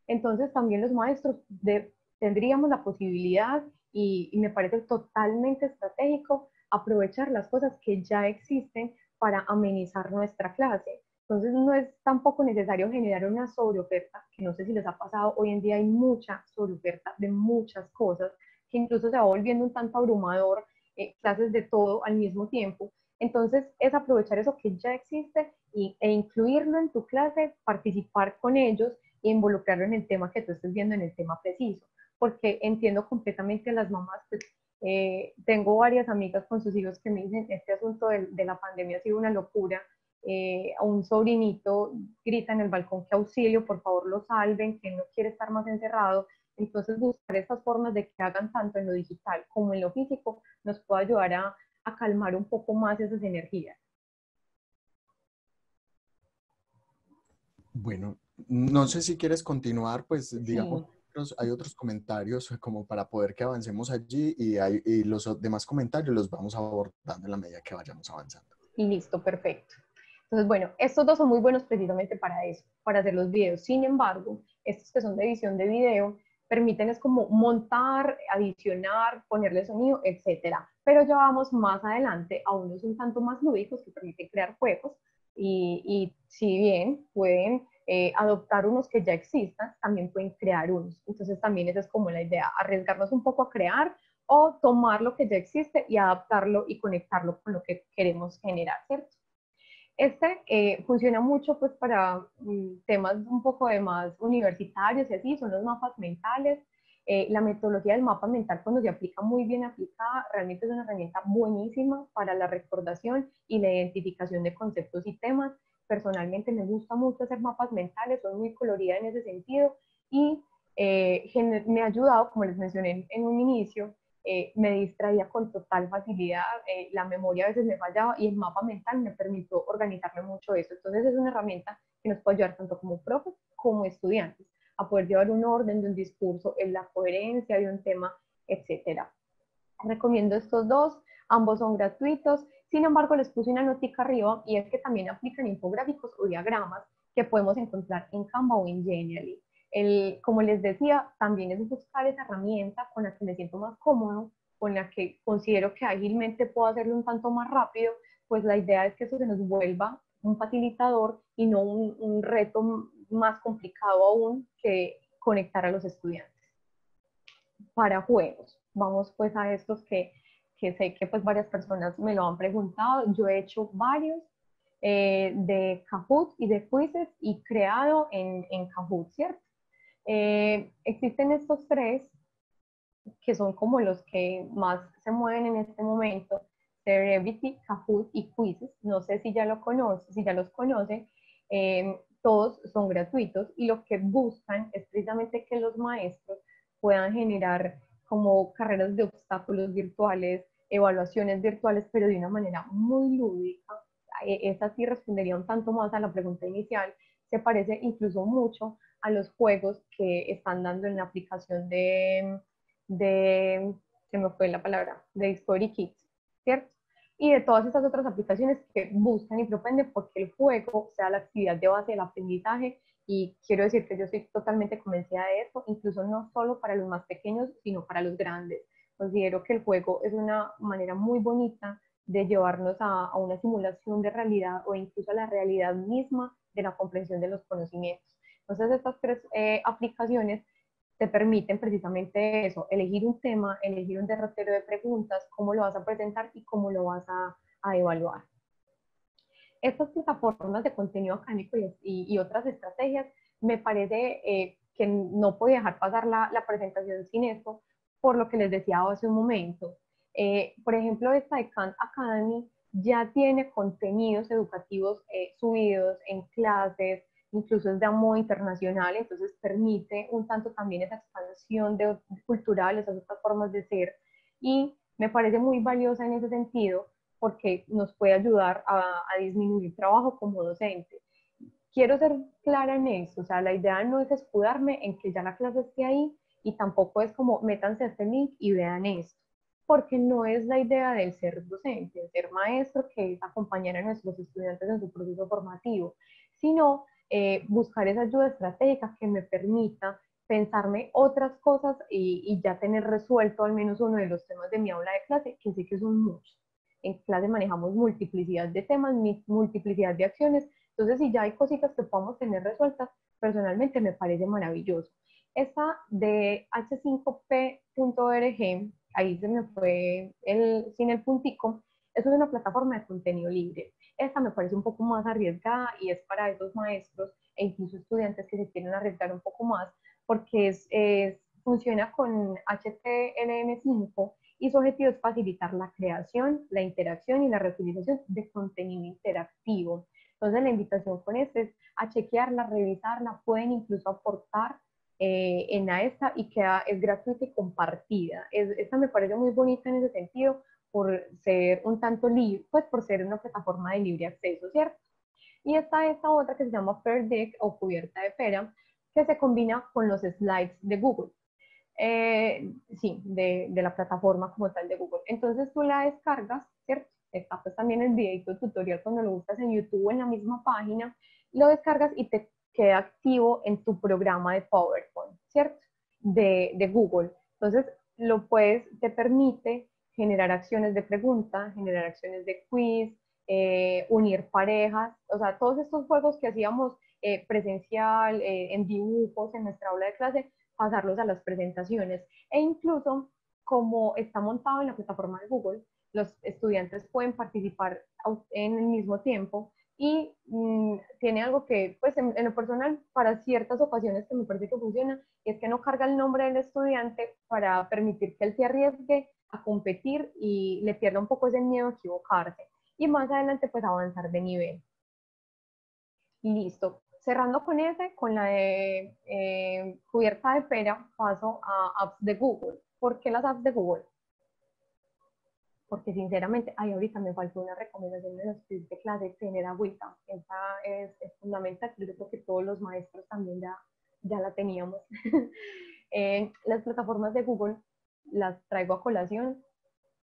Entonces también los maestros tendríamos la posibilidad y me parece totalmente estratégico aprovechar las cosas que ya existen para amenizar nuestra clase. Entonces no es tampoco necesario generar una sobreoferta, que no sé si les ha pasado, hoy en día hay mucha sobreoferta de muchas cosas, que incluso se va volviendo un tanto abrumador, clases de todo al mismo tiempo. Entonces es aprovechar eso que ya existe e incluirlo en tu clase, participar con ellos e involucrarlo en el tema que tú estés viendo, en el tema preciso, porque entiendo completamente a las mamás, pues tengo varias amigas con sus hijos que me dicen, este asunto de la pandemia ha sido una locura, a un sobrinito grita en el balcón que auxilio, por favor lo salven, que no quiere estar más encerrado. Entonces buscar estas formas de que hagan tanto en lo digital como en lo físico nos puede ayudar a calmar un poco más esas energías. Bueno, no sé si quieres continuar, pues digamos, Sí, hay otros comentarios como para poder que avancemos allí y los demás comentarios los vamos abordando en la medida que vayamos avanzando. y listo, perfecto. Entonces, bueno, estos dos son muy buenos precisamente para eso, para hacer los videos. Sin embargo, estos que son de edición de video, permiten es como montar, adicionar, ponerle sonido, etcétera. Pero ya vamos más adelante a unos un tanto más lúdicos que permiten crear juegos y si bien pueden adoptar unos que ya existan, también pueden crear unos. Entonces también esa es como la idea, arriesgarnos un poco a crear o tomar lo que ya existe y adaptarlo y conectarlo con lo que queremos generar, ¿cierto? Este funciona mucho pues para temas un poco de más universitarios y así, son los mapas mentales. La metodología del mapa mental cuando se aplica muy bien aplicada, realmente es una herramienta buenísima para la recordación y la identificación de conceptos y temas. Personalmente me gusta mucho hacer mapas mentales, soy muy colorida en ese sentido y me ha ayudado, como les mencioné en un inicio, me distraía con total facilidad, la memoria a veces me fallaba y el mapa mental me permitió organizarme mucho eso. Entonces es una herramienta que nos puede ayudar tanto como profes como estudiantes. a poder llevar un orden de un discurso, en la coherencia de un tema, etcétera. Recomiendo estos dos, ambos son gratuitos. Sin embargo, les puse una notica arriba y es que también aplican infográficos o diagramas que podemos encontrar en Canva o en Genially. Como les decía, también es buscar esa herramienta con la que me siento más cómodo, con la que considero que ágilmente puedo hacerlo un tanto más rápido, pues la idea es que eso se nos vuelva un facilitador y no un reto más complicado aún que conectar a los estudiantes. Para juegos, vamos pues a estos que sé que pues varias personas me lo han preguntado. Yo he hecho varios de Kahoot y de quizzes y creado en Kahoot, ¿cierto? Existen estos tres que son como los que más se mueven en este momento: Cerebrity, Kahoot y Quizzes. No sé si ya lo conocen, si ya los conocen. Todos son gratuitos y lo que buscan es precisamente que los maestros puedan generar como carreras de obstáculos virtuales, evaluaciones virtuales, pero de una manera muy lúdica. Esa sí respondería un tanto más a la pregunta inicial. Se parece incluso mucho a los juegos que están dando en la aplicación se me fue la palabra, de Discovery Kids, ¿cierto? Y de todas estas otras aplicaciones que buscan y propenden porque el juego sea la actividad de base del aprendizaje. Y quiero decir que yo estoy totalmente convencida de eso, incluso no solo para los más pequeños, sino para los grandes. Considero que el juego es una manera muy bonita de llevarnos a una simulación de realidad o incluso a la realidad misma de la comprensión de los conocimientos. Entonces, estas tres aplicaciones te permiten precisamente eso: elegir un tema, elegir un derrotero de preguntas, cómo lo vas a presentar y cómo lo vas a evaluar. Estas plataformas de contenido académico y otras estrategias, me parece que no podía dejar pasar la presentación sin esto, por lo que les decía hace un momento. Por ejemplo, esta de Khan Academy ya tiene contenidos educativos subidos en clases, incluso es de modo internacional, entonces permite un tanto también esa expansión cultural, esas otras formas de ser, y me parece muy valiosa en ese sentido porque nos puede ayudar a disminuir trabajo como docente. Quiero ser clara en esto, o sea, la idea no es escudarme en que ya la clase esté ahí y tampoco es como métanse a este link y vean esto, porque no es la idea del ser docente, del ser maestro, que es acompañar a nuestros estudiantes en su proceso formativo, sino buscar esa ayuda estratégica que me permita pensarme otras cosas y ya tener resuelto al menos uno de los temas de mi aula de clase, que sé que son muchos. En clase manejamos multiplicidad de temas, multiplicidad de acciones, entonces si ya hay cositas que podamos tener resueltas, personalmente me parece maravilloso. Esta de h5p.org, ahí se me fue sin el puntico, eso es una plataforma de contenido libre. Esta me parece un poco más arriesgada y es para esos maestros e incluso estudiantes que se quieren arriesgar un poco más, porque funciona con HTML5 y su objetivo es facilitar la creación, la interacción y la reutilización de contenido interactivo. Entonces la invitación con esto es a chequearla, revisarla, pueden incluso aportar en esta y es gratuita y compartida. Esta me parece muy bonita en ese sentido por ser un tanto libre, pues por ser una plataforma de libre acceso, ¿cierto? Y está esta otra que se llama Pear Deck o cubierta de pera, que se combina con los slides de Google. Sí, de la plataforma como tal de Google. Entonces tú la descargas, ¿cierto? Está pues también el video tutorial cuando lo buscas en YouTube o en la misma página, lo descargas y te queda activo en tu programa de PowerPoint, ¿cierto? De Google. Entonces te permite generar acciones de pregunta, generar acciones de quiz, unir parejas, o sea, todos estos juegos que hacíamos presencial, en dibujos, en nuestra aula de clase, pasarlos a las presentaciones. E incluso, como está montado en la plataforma de Google, los estudiantes pueden participar en el mismo tiempo y tiene algo que, pues en lo personal, para ciertas ocasiones que me parece que funciona, y es que no carga el nombre del estudiante para permitir que él se arriesgue a competir y le pierda un poco ese miedo a equivocarse. Y más adelante, pues avanzar de nivel. Listo. Cerrando con la de cubierta de pera, paso a apps de Google. ¿Por qué las apps de Google? Porque sinceramente, ahorita me faltó una recomendación de los quiz de clase, tener agüita. Esa es fundamental, creo que todos los maestros también ya la teníamos. Las plataformas de Google las traigo a colación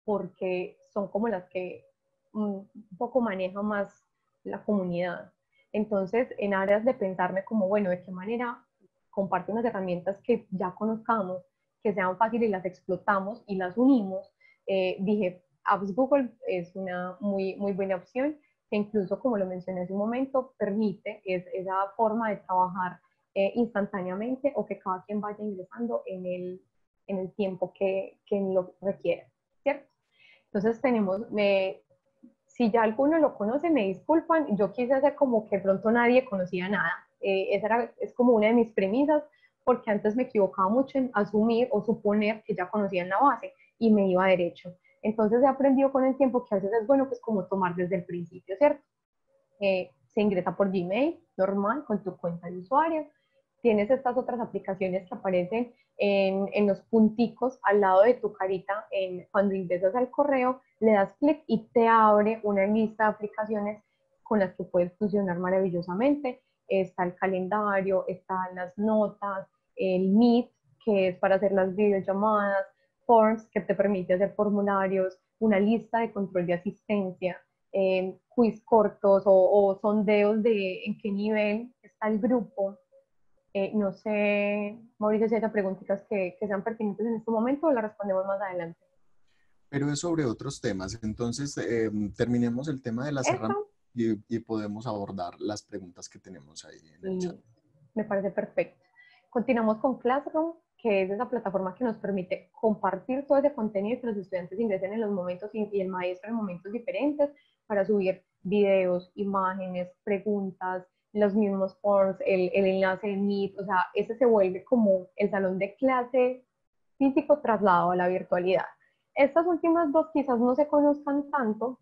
porque son como las que un poco manejan más la comunidad. Entonces, en áreas de pensarme como, bueno, ¿de qué manera comparte unas herramientas que ya conozcamos, que sean fáciles y las explotamos y las unimos? Dije, Apps Google es una muy buena opción, que incluso, como lo mencioné hace un momento, permite esa forma de trabajar instantáneamente o que cada quien vaya ingresando en el tiempo que lo requiera, ¿cierto? Entonces si ya alguno lo conoce, me disculpan, yo quise hacer como que pronto nadie conocía nada. Es como una de mis premisas, porque antes me equivocaba mucho en asumir o suponer que ya conocían la base y me iba derecho. Entonces he aprendido con el tiempo que a veces es bueno pues como tomar desde el principio, ¿cierto? Se ingresa por Gmail, normal, con tu cuenta de usuario. Tienes estas otras aplicaciones que aparecen en los punticos al lado de tu carita. Cuando ingresas al correo, le das clic y te abre una lista de aplicaciones con las que puedes funcionar maravillosamente. Está el calendario, están las notas, el Meet, que es para hacer las videollamadas, Forms, que te permite hacer formularios, una lista de control de asistencia, quiz cortos o sondeos de en qué nivel está el grupo. No sé, Mauricio, si hay preguntas que sean pertinentes en este momento o las respondemos más adelante. Pero es sobre otros temas. Entonces, terminemos el tema de las herramientas Eso, y podemos abordar las preguntas que tenemos ahí en el chat. y me parece perfecto. Continuamos con Classroom, que es esa plataforma que nos permite compartir todo ese contenido y que los estudiantes ingresen en los momentos y el maestro en momentos diferentes para subir videos, imágenes, preguntas, los mismos forms, el enlace de Meet, o sea, ese se vuelve como el salón de clase físico trasladado a la virtualidad. Estas últimas dos quizás no se conozcan tanto,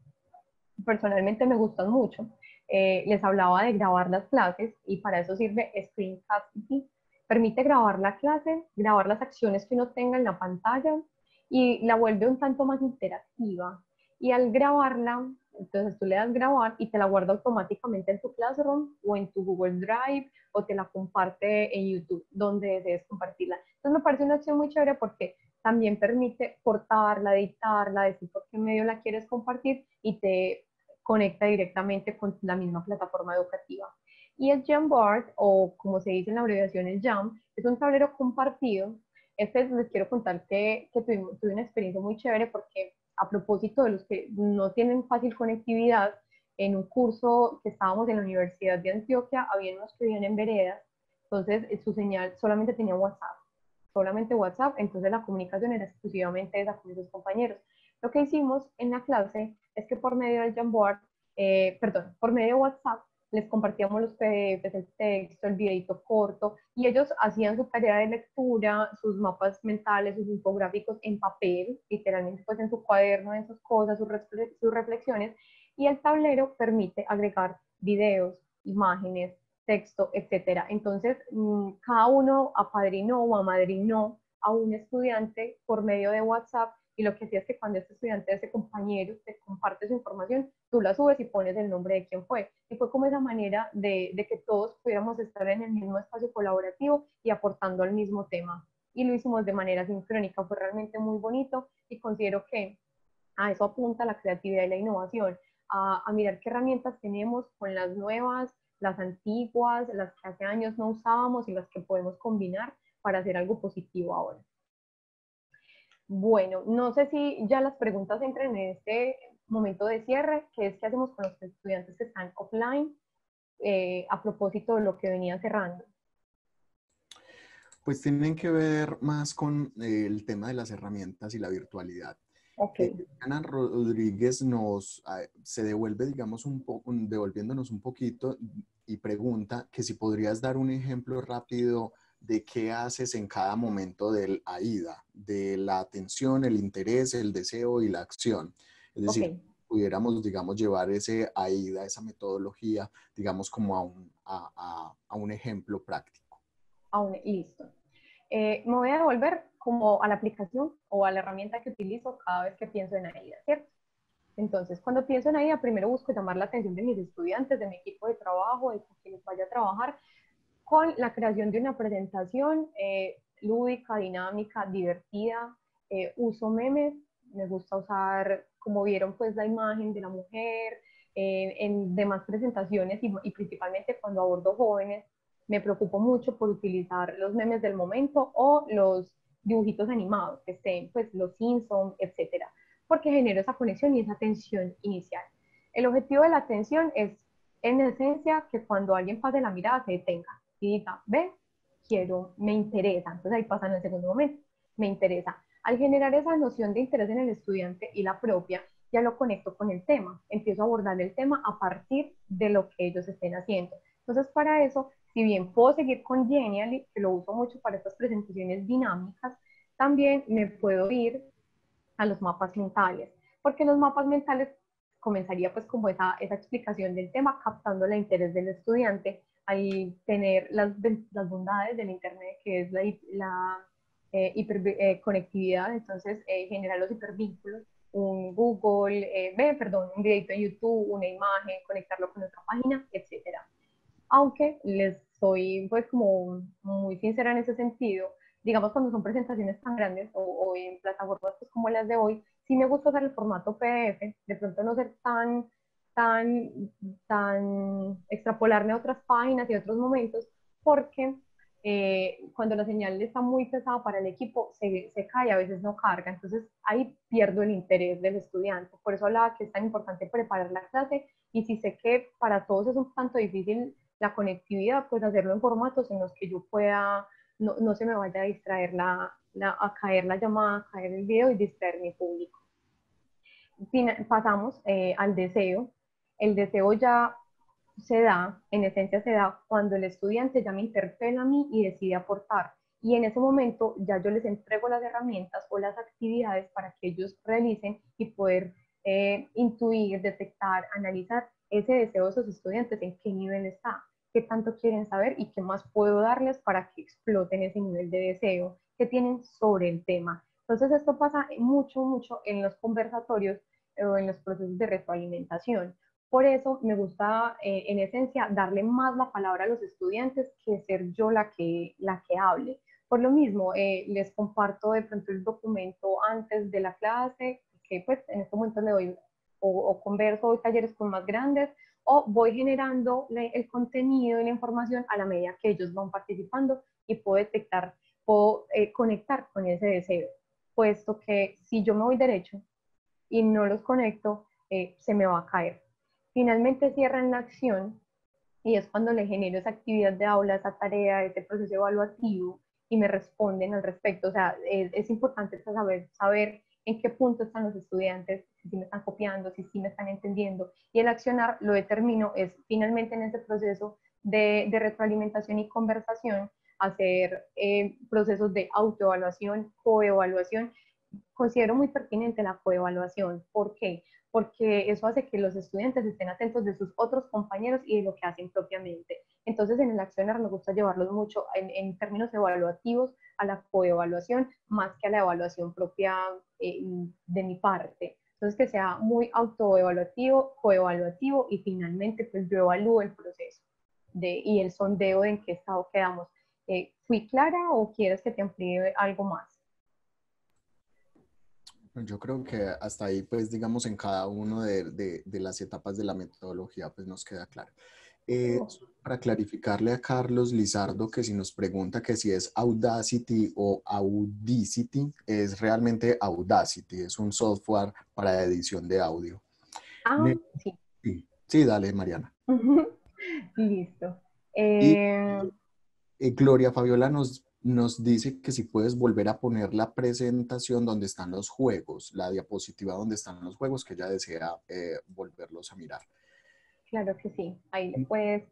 personalmente me gustan mucho. Les hablaba de grabar las clases y para eso sirve Screencasting. Permite grabar la clase, grabar las acciones que uno tenga en la pantalla y la vuelve un tanto más interactiva. Y al grabarla, entonces tú le das grabar y te la guarda automáticamente en tu Classroom o en tu Google Drive o te la comparte en YouTube, donde desees compartirla. Entonces me parece una opción muy chévere porque también permite cortarla, editarla, decir por qué medio la quieres compartir y te conecta directamente con la misma plataforma educativa. Y el Jamboard, o como se dice en la abreviación, el Jam, es un tablero compartido. Les quiero contar que tuve una experiencia muy chévere porque a propósito de los que no tienen fácil conectividad, en un curso que estábamos en la Universidad de Antioquia, había unos que vivían en veredas, entonces su señal solamente tenía WhatsApp, solamente WhatsApp, entonces la comunicación era exclusivamente esa con esos compañeros. Lo que hicimos en la clase es que por medio del Jamboard, por medio de WhatsApp, les compartíamos los PDFs, el texto, el videito corto, y ellos hacían su tarea de lectura, sus mapas mentales, sus infográficos en papel, literalmente pues en su cuaderno, en sus cosas, sus reflexiones, y el tablero permite agregar videos, imágenes, texto, etcétera. Entonces, cada uno apadrinó o amadrinó a un estudiante por medio de WhatsApp y lo que hacía es que cuando este estudiante, ese compañero, te comparte su información, tú la subes y pones el nombre de quién fue. Y fue como esa manera de que todos pudiéramos estar en el mismo espacio colaborativo y aportando al mismo tema. Y lo hicimos de manera sincrónica, fue realmente muy bonito y considero que a eso apunta la creatividad y la innovación, a mirar qué herramientas tenemos con las nuevas, las antiguas, las que hace años no usábamos y las que podemos combinar para hacer algo positivo ahora. Bueno, no sé si ya las preguntas entran en este momento de cierre, que es qué hacemos con los estudiantes que están offline, a propósito de lo que venía cerrando. Pues tienen que ver más con el tema de las herramientas y la virtualidad. Ok. Ana Rodríguez se devuelve, digamos, devolviéndonos un poquito y pregunta que si podrías dar un ejemplo rápido de qué haces en cada momento del AIDA, de la atención, el interés, el deseo y la acción. Es decir, Ok. pudiéramos, digamos, llevar ese AIDA, esa metodología, digamos, como a un ejemplo práctico. Listo. Me voy a devolver como a la aplicación o a la herramienta que utilizo cada vez que pienso en AIDA, ¿cierto? Entonces, cuando pienso en AIDA, primero busco llamar la atención de mis estudiantes, de mi equipo de trabajo, de quienes vaya a trabajar, con la creación de una presentación lúdica, dinámica, divertida. Uso memes, me gusta usar, como vieron, pues la imagen de la mujer. En demás presentaciones y principalmente cuando abordo jóvenes, me preocupo mucho por utilizar los memes del momento o los dibujitos animados, que estén pues los Simpsons, etcétera, porque genero esa conexión y esa tensión inicial. El objetivo de la atención es, en esencia, que cuando alguien pase la mirada se detenga y diga, ve, quiero, me interesa. Entonces ahí pasa en el segundo momento, me interesa. Al generar esa noción de interés en el estudiante y la propia, ya lo conecto con el tema, empiezo a abordar el tema a partir de lo que ellos estén haciendo. Entonces, para eso, si bien puedo seguir con Genially, que lo uso mucho para estas presentaciones dinámicas, también me puedo ir a los mapas mentales, porque en los mapas mentales comenzaría pues como esa explicación del tema, captando el interés del estudiante, al tener las bondades del Internet, que es la hiperconectividad, entonces generar los hipervínculos, un Google, perdón, un videito en YouTube, una imagen, conectarlo con otra página, etcétera. Aunque les soy pues como muy sincera en ese sentido, digamos cuando son presentaciones tan grandes o en plataformas pues como las de hoy, sí me gusta usar el formato PDF, de pronto no ser tan, extrapolarme a otras páginas y otros momentos, porque cuando la señal está muy pesada para el equipo, se cae, a veces no carga, entonces ahí pierdo el interés del estudiante. Por eso hablaba que es tan importante preparar la clase y si sé que para todos es un tanto difícil la conectividad, pues hacerlo en formatos en los que yo pueda, no se me vaya a distraer a caer la llamada, a caer el video y distraer mi público. Pasamos al deseo. El deseo ya se da, en esencia se da cuando el estudiante ya me interpela a mí y decide aportar. Y en ese momento ya yo les entrego las herramientas o las actividades para que ellos realicen y poder intuir, detectar, analizar ese deseo de esos estudiantes, en qué nivel está, qué tanto quieren saber y qué más puedo darles para que exploten ese nivel de deseo que tienen sobre el tema. Entonces esto pasa mucho en los conversatorios o en los procesos de retroalimentación. Por eso me gusta, en esencia, darle más la palabra a los estudiantes que ser yo la que hable. Por lo mismo, les comparto de pronto el documento antes de la clase, que pues en este momento le doy o converso, doy talleres con más grandes, o voy generando el contenido y la información a la medida que ellos van participando y puedo detectar, puedo conectar con ese deseo, puesto que si yo me voy derecho y no los conecto, se me va a caer. Finalmente cierran la acción y es cuando le genero esa actividad de aula, esa tarea, ese proceso evaluativo y me responden al respecto. O sea, es importante saber en qué punto están los estudiantes, si me están copiando, si me están entendiendo. Y el accionar lo determino es finalmente en ese proceso de retroalimentación y conversación, hacer procesos de autoevaluación, coevaluación. Considero muy pertinente la coevaluación. ¿Por qué? Porque eso hace que los estudiantes estén atentos de sus otros compañeros y de lo que hacen propiamente. Entonces, en el accionar me gusta llevarlos mucho en términos evaluativos a la coevaluación, más que a la evaluación propia de mi parte. Entonces, que sea muy autoevaluativo, coevaluativo y finalmente, pues yo evalúo el proceso y el sondeo de en qué estado quedamos. ¿Fui clara o quieres que te amplíe algo más? Yo creo que hasta ahí, pues, digamos, en cada uno de las etapas de la metodología, pues nos queda claro. Para clarificarle a Carlos Lizardo, que si nos pregunta que si es Audacity o Audacity, es realmente Audacity, es un software para edición de audio. Ah, sí. Sí, sí, dale, Mariana. Listo. Y Eh, Gloria Fabiola nos dice que si puedes volver a poner la presentación donde están los juegos, la diapositiva donde están los juegos, que ella desea volverlos a mirar. claro que sí. Ahí le puedes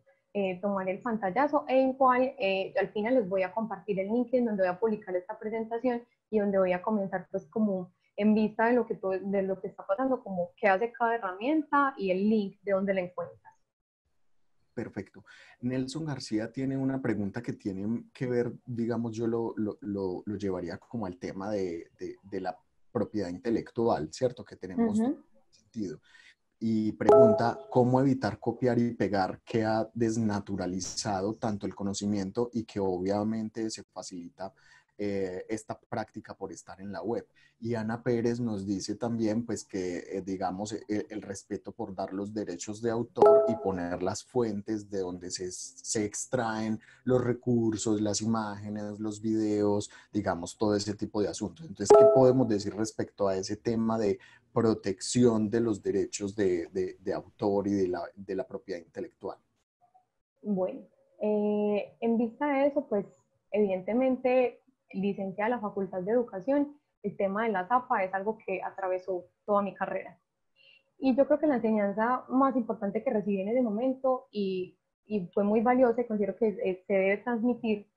tomar el pantallazo e igual al final les voy a compartir el link en donde voy a publicar esta presentación y donde voy a comenzar pues como en vista de lo que está pasando, como qué hace cada herramienta y el link de donde la encuentras. Perfecto. Nelson García tiene una pregunta que tiene que ver, digamos, yo lo llevaría como al tema de la propiedad intelectual, ¿cierto? Que tenemos Ujú. sentido. y pregunta cómo evitar copiar y pegar, que ha desnaturalizado tanto el conocimiento y que obviamente se facilita esta práctica por estar en la web. Y Ana Pérez nos dice también pues que digamos el respeto por dar los derechos de autor y poner las fuentes de donde se extraen los recursos, las imágenes, los videos, digamos todo ese tipo de asuntos. Entonces, ¿qué podemos decir respecto a ese tema de protección de los derechos de autor y de la propiedad intelectual? Bueno, en vista de eso, pues evidentemente, licenciada de la Facultad de Educación, el tema de la ZAPA es algo que atravesó toda mi carrera. Y yo creo que la enseñanza más importante que recibí en ese momento y fue muy valiosa y considero que se debe transmitir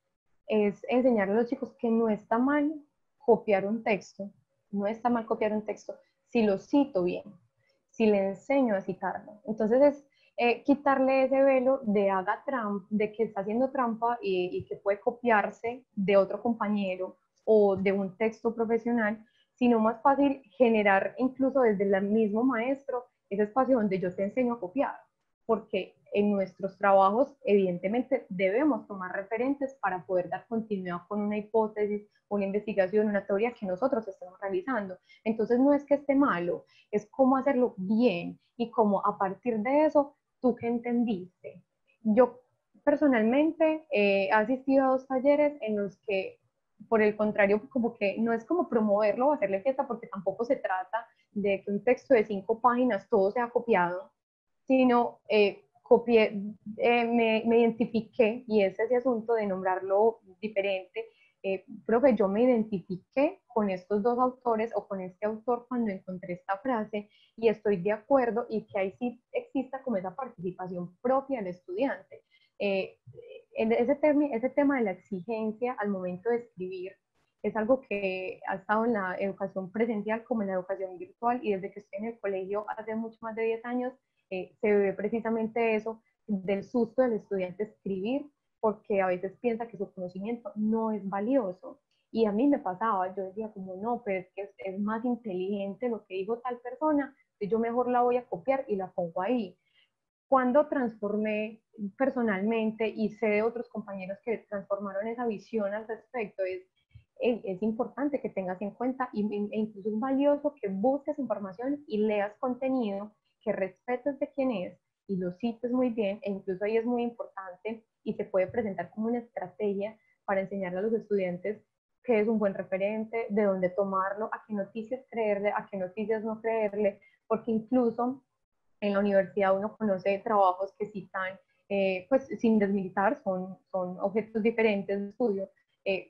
es enseñarle a los chicos que no está mal copiar un texto, no está mal copiar un texto si lo cito bien, si le enseño a citarlo. Entonces es quitarle ese velo de haga trampa, de que está haciendo trampa y que puede copiarse de otro compañero o de un texto profesional, sino más fácil generar incluso desde el mismo maestro ese espacio donde yo te enseño a copiar, porque en nuestros trabajos evidentemente debemos tomar referentes para poder dar continuidad con una hipótesis, una investigación, una teoría que nosotros estemos realizando. Entonces no es que esté malo, es cómo hacerlo bien y cómo a partir de eso, tú que entendiste. Yo personalmente he asistido a 2 talleres en los que por el contrario, como que no es como promoverlo o hacerle fiesta, porque tampoco se trata de que un texto de 5 páginas todo sea copiado, sino copié, me identifiqué, y es ese asunto de nombrarlo diferente. Profe, yo me identifiqué con estos 2 autores o con este autor cuando encontré esta frase y estoy de acuerdo, y que ahí sí exista como esa participación propia del estudiante. Eh, ese tema de la exigencia al momento de escribir es algo que ha estado en la educación presencial como en la educación virtual, y desde que estoy en el colegio hace mucho más de 10 años se ve precisamente eso del susto del estudiante escribir, porque a veces piensa que su conocimiento no es valioso. Y a mí me pasaba, yo decía como no, pero es que es más inteligente lo que dijo tal persona, yo mejor la voy a copiar y la pongo ahí. Cuando transformé personalmente, y sé de otros compañeros que transformaron esa visión al respecto, es importante que tengas en cuenta e incluso es valioso que busques información y leas contenido, que respetes de quién es y lo cites muy bien, e incluso ahí es muy importante y se puede presentar como una estrategia para enseñarle a los estudiantes qué es un buen referente, de dónde tomarlo, a qué noticias creerle, a qué noticias no creerle, porque incluso en la universidad uno conoce trabajos que citan, pues sin desmilitar, son objetos diferentes de estudio,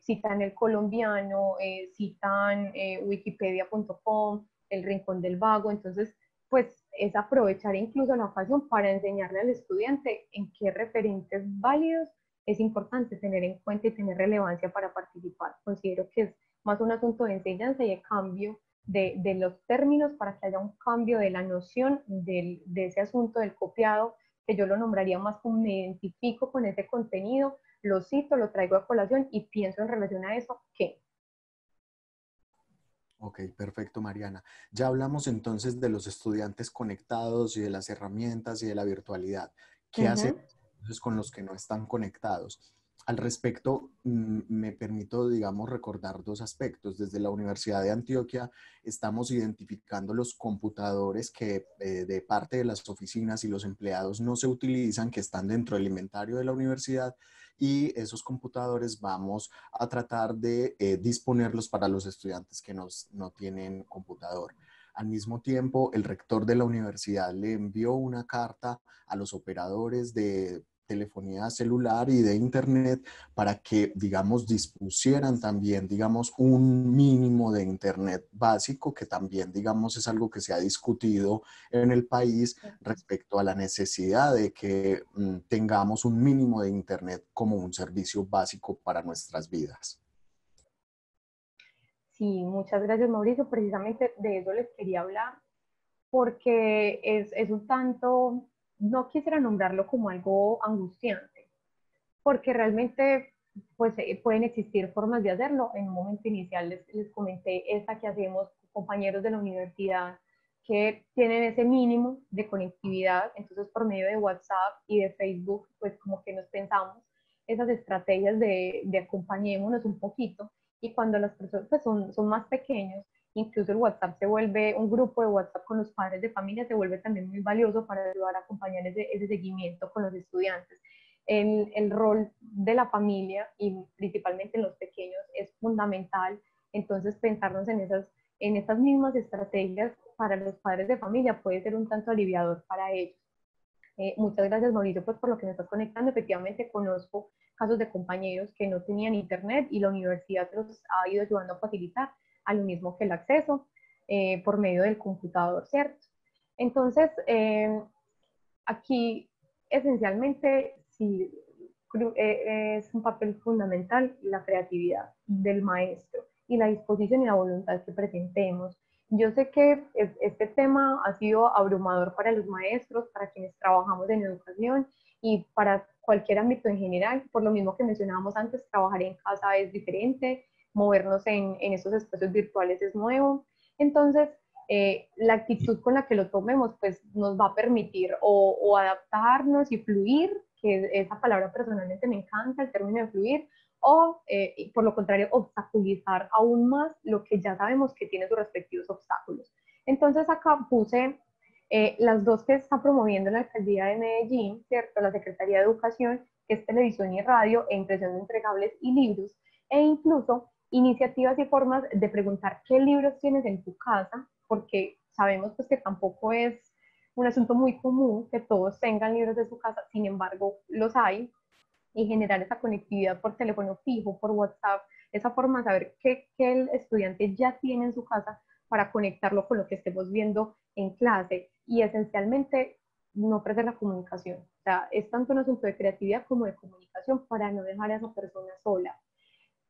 citan El Colombiano, citan wikipedia.com, El Rincón del Vago. Entonces pues es aprovechar incluso la ocasión para enseñarle al estudiante en qué referentes válidos es importante tener en cuenta y tener relevancia para participar. Considero que es más un asunto de enseñanza y de cambio de los términos, para que haya un cambio de la noción de ese asunto del copiado, que yo lo nombraría más como me identifico con ese contenido, lo cito, lo traigo a colación y pienso en relación a eso, ¿qué? Ok, perfecto, Mariana. Ya hablamos entonces de los estudiantes conectados y de las herramientas y de la virtualidad. ¿Qué hacemos entonces con los que no están conectados? Al respecto, me permito, digamos, recordar 2 aspectos. Desde la Universidad de Antioquia estamos identificando los computadores que de parte de las oficinas y los empleados no se utilizan, que están dentro del inventario de la universidad, y esos computadores vamos a tratar de disponerlos para los estudiantes que no tienen computador. Al mismo tiempo, el rector de la universidad le envió una carta a los operadores de telefonía celular y de internet para que, digamos, dispusieran también, digamos, un mínimo de internet básico, que también, digamos, es algo que se ha discutido en el país respecto a la necesidad de que tengamos un mínimo de internet como un servicio básico para nuestras vidas. Sí, muchas gracias, Mauricio. Precisamente de eso les quería hablar, porque es un tanto, no quisiera nombrarlo como algo angustiante, porque realmente pues pueden existir formas de hacerlo. En un momento inicial les comenté esta que hacemos compañeros de la universidad que tienen ese mínimo de conectividad. Entonces, por medio de WhatsApp y de Facebook, pues como que nos pensamos esas estrategias de acompañémonos un poquito. Y cuando las personas pues son más pequeños, incluso el WhatsApp se vuelve, un grupo de WhatsApp con los padres de familia se vuelve también muy valioso para ayudar a acompañar ese seguimiento con los estudiantes. El rol de la familia y principalmente en los pequeños es fundamental. Entonces, pensarnos en estas mismas estrategias para los padres de familia puede ser un tanto aliviador para ellos. Muchas gracias, Mauricio, pues por lo que me estás conectando. Efectivamente, conozco casos de compañeros que no tenían internet y la universidad los ha ido ayudando a facilitar, a lo mismo que el acceso por medio del computador, ¿cierto? Entonces, aquí esencialmente sí, es un papel fundamental la creatividad del maestro y la disposición y la voluntad que presentemos. Yo sé que este tema ha sido abrumador para los maestros, para quienes trabajamos en educación y para cualquier ámbito en general. Por lo mismo que mencionábamos antes, trabajar en casa es diferente, movernos en esos espacios virtuales es nuevo. Entonces, la actitud con la que lo tomemos pues nos va a permitir o adaptarnos y fluir, que esa palabra personalmente me encanta, el término de fluir, o por lo contrario obstaculizar aún más lo que ya sabemos que tiene sus respectivos obstáculos. Entonces acá puse las dos que está promoviendo la alcaldía de Medellín, ¿cierto? La Secretaría de Educación, que es televisión y radio e impresión de entregables y libros, e incluso iniciativas y formas de preguntar qué libros tienes en tu casa, porque sabemos pues que tampoco es un asunto muy común que todos tengan libros de su casa, sin embargo los hay, y generar esa conectividad por teléfono fijo, por WhatsApp, esa forma de saber qué el estudiante ya tiene en su casa para conectarlo con lo que estemos viendo en clase y esencialmente no perder la comunicación. O sea, es tanto un asunto de creatividad como de comunicación para no dejar a esa persona sola.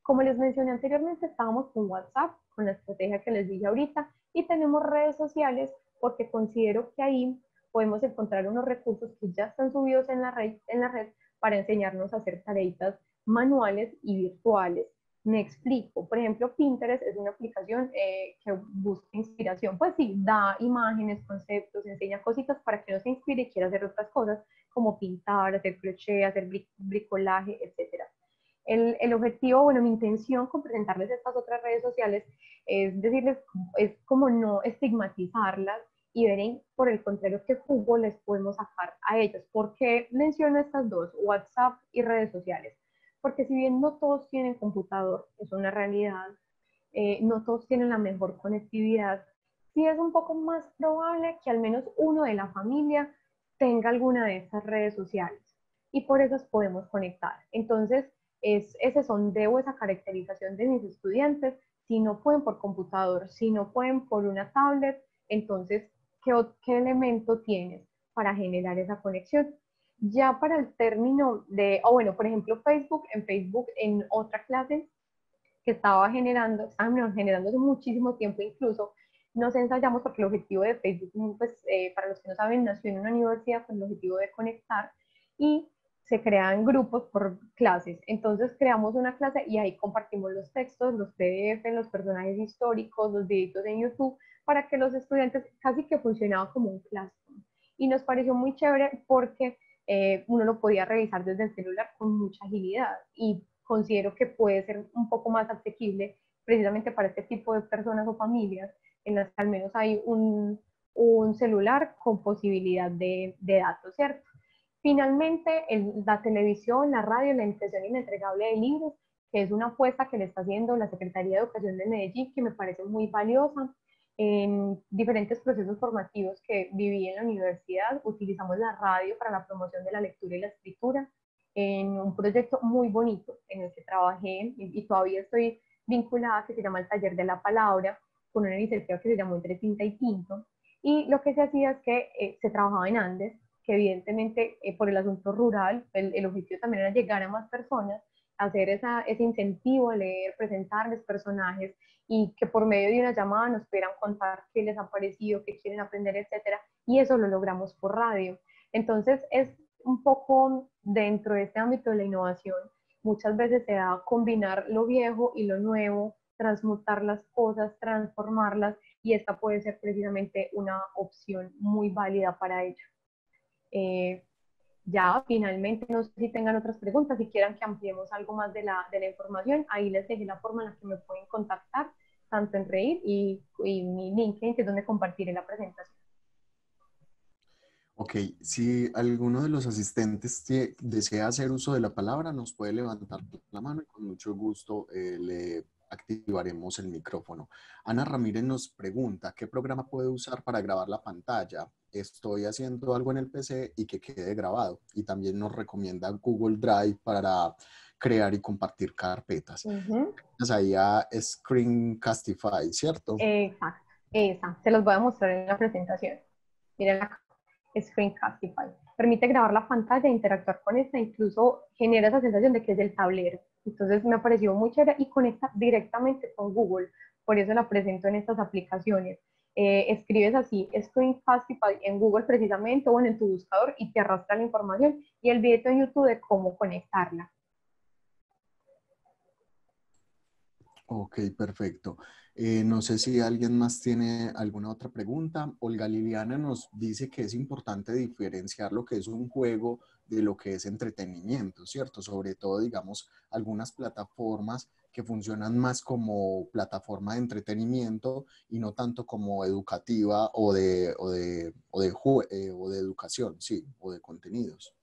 Como les mencioné anteriormente, estábamos con WhatsApp, con la estrategia que les dije ahorita, y tenemos redes sociales porque considero que ahí podemos encontrar unos recursos que ya están subidos en la red para enseñarnos a hacer tareitas manuales y virtuales. Me explico. Por ejemplo, Pinterest es una aplicación que busca inspiración. Pues sí, da imágenes, conceptos, enseña cositas para que uno se inspire y quiera hacer otras cosas como pintar, hacer crochet, hacer bricolaje, etcétera. El objetivo, bueno, mi intención con presentarles estas otras redes sociales es decirles, es como no estigmatizarlas y ver por el contrario qué jugo les podemos sacar a ellos. ¿Por qué menciono estas dos, WhatsApp y redes sociales? Porque si bien no todos tienen computador, es una realidad, no todos tienen la mejor conectividad, sí es un poco más probable que al menos uno de la familia tenga alguna de estas redes sociales y por eso podemos conectar. Entonces, es ese sondeo, esa caracterización de mis estudiantes, si no pueden por computador, si no pueden por una tablet, entonces, ¿qué elemento tienes para generar esa conexión? Ya para el término de, o bueno, por ejemplo, Facebook, en otra clase que estaban generando hace muchísimo tiempo incluso, nos ensayamos porque el objetivo de Facebook, pues para los que no saben, nació en una universidad con el objetivo de conectar y se crean grupos por clases. Entonces creamos una clase y ahí compartimos los textos, los PDF, los personajes históricos, los videitos en YouTube, para que los estudiantes casi que funcionaba como un classroom. Y nos pareció muy chévere porque uno lo podía revisar desde el celular con mucha agilidad y considero que puede ser un poco más asequible precisamente para este tipo de personas o familias en las que al menos hay un celular con posibilidad de datos, ¿cierto? Finalmente, la televisión, la radio, la impresión inentregable de libros, que es una apuesta que le está haciendo la Secretaría de Educación de Medellín, que me parece muy valiosa. En diferentes procesos formativos que viví en la universidad, utilizamos la radio para la promoción de la lectura y la escritura, en un proyecto muy bonito en el que trabajé y todavía estoy vinculada, que se llama el Taller de la Palabra, con una iniciativa que se llamó Entre Tinta y Tinto. Y lo que se hacía es que se trabajaba en Andes, que evidentemente por el asunto rural, el objetivo también era llegar a más personas, hacer ese incentivo a leer, presentarles personajes y que por medio de una llamada nos pudieran contar qué les ha parecido, qué quieren aprender, etcétera. Y eso lo logramos por radio. Entonces es un poco dentro de este ámbito de la innovación, muchas veces se da combinar lo viejo y lo nuevo, transmutar las cosas, transformarlas y esta puede ser precisamente una opción muy válida para ello. Ya finalmente, no sé si tengan otras preguntas, si quieran que ampliemos algo más de la información, ahí les dejé la forma en la que me pueden contactar, tanto en Reddit y mi LinkedIn, que es donde compartiré la presentación. Ok, si alguno de los asistentes desea hacer uso de la palabra, nos puede levantar la mano y con mucho gusto le activaremos el micrófono. Ana Ramírez nos pregunta, ¿qué programa puede usar para grabar la pantalla? Estoy haciendo algo en el PC y que quede grabado. Y también nos recomienda Google Drive para crear y compartir carpetas. Ahí a Screencastify, ¿cierto? Exacto, esa. Se los voy a mostrar en la presentación. Miren acá, Screencastify. Permite grabar la pantalla e interactuar con esta, incluso genera esa sensación de que es del tablero. Entonces me pareció muy chévere y conecta directamente con Google. Por eso la presento en estas aplicaciones. Escribes así, Screencastify en Google precisamente, o en tu buscador, y te arrastra la información y el video en YouTube de cómo conectarla. Ok, perfecto. No sé si alguien más tiene alguna otra pregunta. Olga Liliana nos dice que es importante diferenciar lo que es un juego de lo que es entretenimiento, ¿cierto? Sobre todo, digamos, algunas plataformas que funcionan más como plataforma de entretenimiento y no tanto como educativa o de educación, sí, o de contenidos.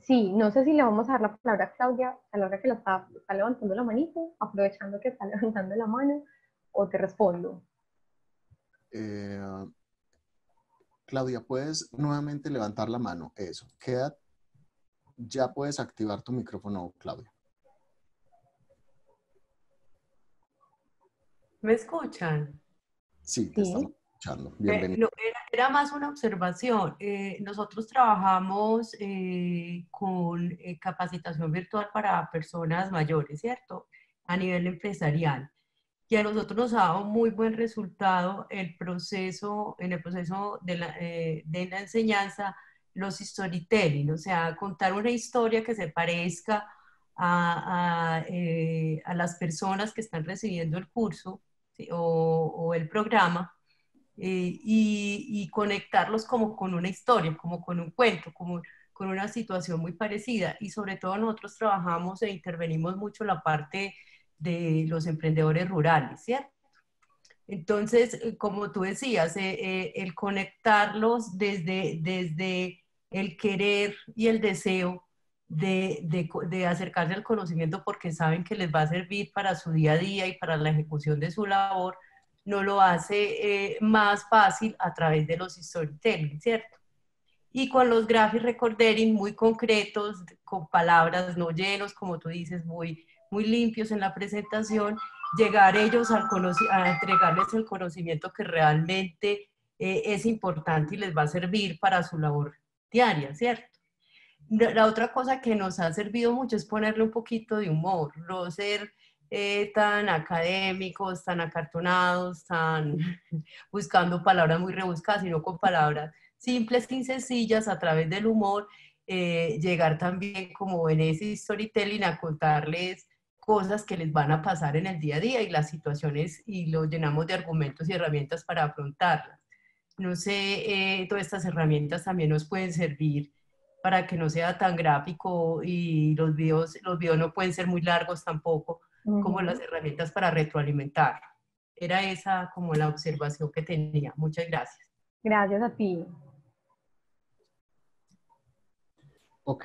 Sí, no sé si le vamos a dar la palabra a Claudia a la hora que está levantando la manito, aprovechando que está levantando la mano, o te respondo. Eh, Claudia, ¿puedes nuevamente levantar la mano? Eso. Ya puedes activar tu micrófono, Claudia. ¿Me escuchan? Sí, te Sí. estamos escuchando. Bienvenido. No, era más una observación. Nosotros trabajamos con capacitación virtual para personas mayores, ¿cierto? A nivel empresarial. Y a nosotros nos ha dado muy buen resultado en el proceso de la enseñanza, los storytelling, o sea, contar una historia que se parezca a las personas que están recibiendo el curso, ¿sí? O el programa, y conectarlos como con una historia, como con un cuento, como con una situación muy parecida. Y sobre todo nosotros trabajamos e intervenimos mucho la parte de los emprendedores rurales, ¿cierto? Entonces, como tú decías, el conectarlos desde el querer y el deseo de acercarse al conocimiento porque saben que les va a servir para su día a día y para la ejecución de su labor, no lo hace más fácil a través de los storytelling, ¿cierto? Y con los graphic recordering muy concretos, con palabras no llenos, como tú dices, muy limpios en la presentación, llegar ellos a entregarles el conocimiento que realmente es importante y les va a servir para su labor diaria, ¿cierto? La otra cosa que nos ha servido mucho es ponerle un poquito de humor, no ser tan académicos, tan acartonados, tan buscando palabras muy rebuscadas, sino con palabras simples y sencillas a través del humor, llegar también como en ese storytelling a contarles cosas que les van a pasar en el día a día y las situaciones y lo llenamos de argumentos y herramientas para afrontarlas. No sé, todas estas herramientas también nos pueden servir para que no sea tan gráfico y los videos no pueden ser muy largos tampoco, como las herramientas para retroalimentar. Era esa como la observación que tenía. Muchas gracias. Gracias a ti. Ok,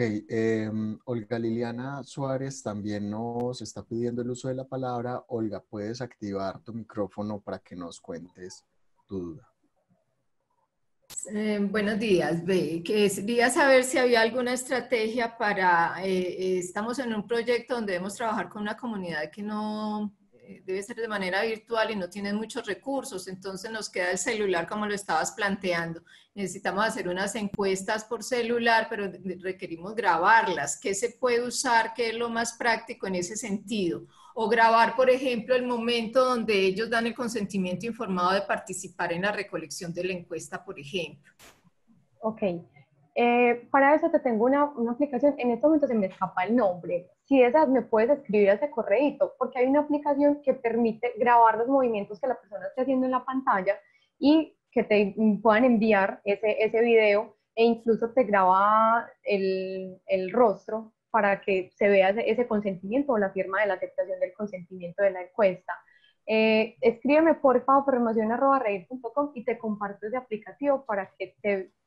Olga Liliana Suárez también nos está pidiendo el uso de la palabra. Olga, ¿puedes activar tu micrófono para que nos cuentes tu duda? Buenos días, quería saber si había alguna estrategia estamos en un proyecto donde debemos trabajar con una comunidad que no debe ser de manera virtual y no tiene muchos recursos, entonces nos queda el celular como lo estabas planteando. Necesitamos hacer unas encuestas por celular, pero requerimos grabarlas. ¿Qué se puede usar? ¿Qué es lo más práctico en ese sentido? O grabar, por ejemplo, el momento donde ellos dan el consentimiento informado de participar en la recolección de la encuesta, por ejemplo. Ok. Para eso te tengo una aplicación, en este momento se me escapa el nombre. si deseas me puedes escribir a ese correíto, porque hay una aplicación que permite grabar los movimientos que la persona esté haciendo en la pantalla y que te puedan enviar ese video e incluso te graba el rostro para que se vea ese consentimiento o la firma de la aceptación del consentimiento de la encuesta. Escríbeme por favor promoción@reír.com y te comparto ese aplicativo para que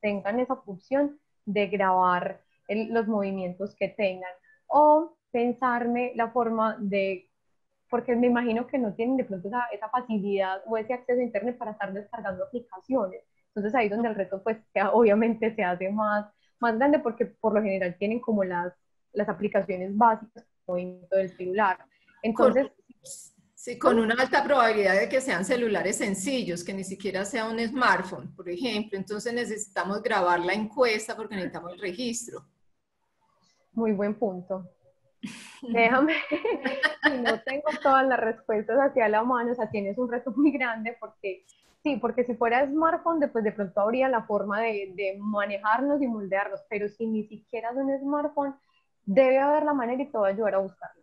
tengan esa opción de grabar los movimientos que tengan. O pensarme la forma de, porque me imagino que no tienen de pronto esa facilidad o ese acceso a internet para estar descargando aplicaciones. Entonces ahí es donde el reto pues obviamente se hace más grande, porque por lo general tienen como las aplicaciones básicas como movimiento del celular. Entonces, sí, con una alta probabilidad de que sean celulares sencillos, que ni siquiera sea un smartphone, por ejemplo. Entonces necesitamos grabar la encuesta porque necesitamos el registro. Muy buen punto. Déjame, si no tengo todas las respuestas hacia la mano, o sea, tienes un reto muy grande, porque sí, porque si fuera smartphone, después de pronto habría la forma de manejarnos y moldearnos, pero si ni siquiera es un smartphone, debe haber la manera y te voy a ayudar a buscarlo.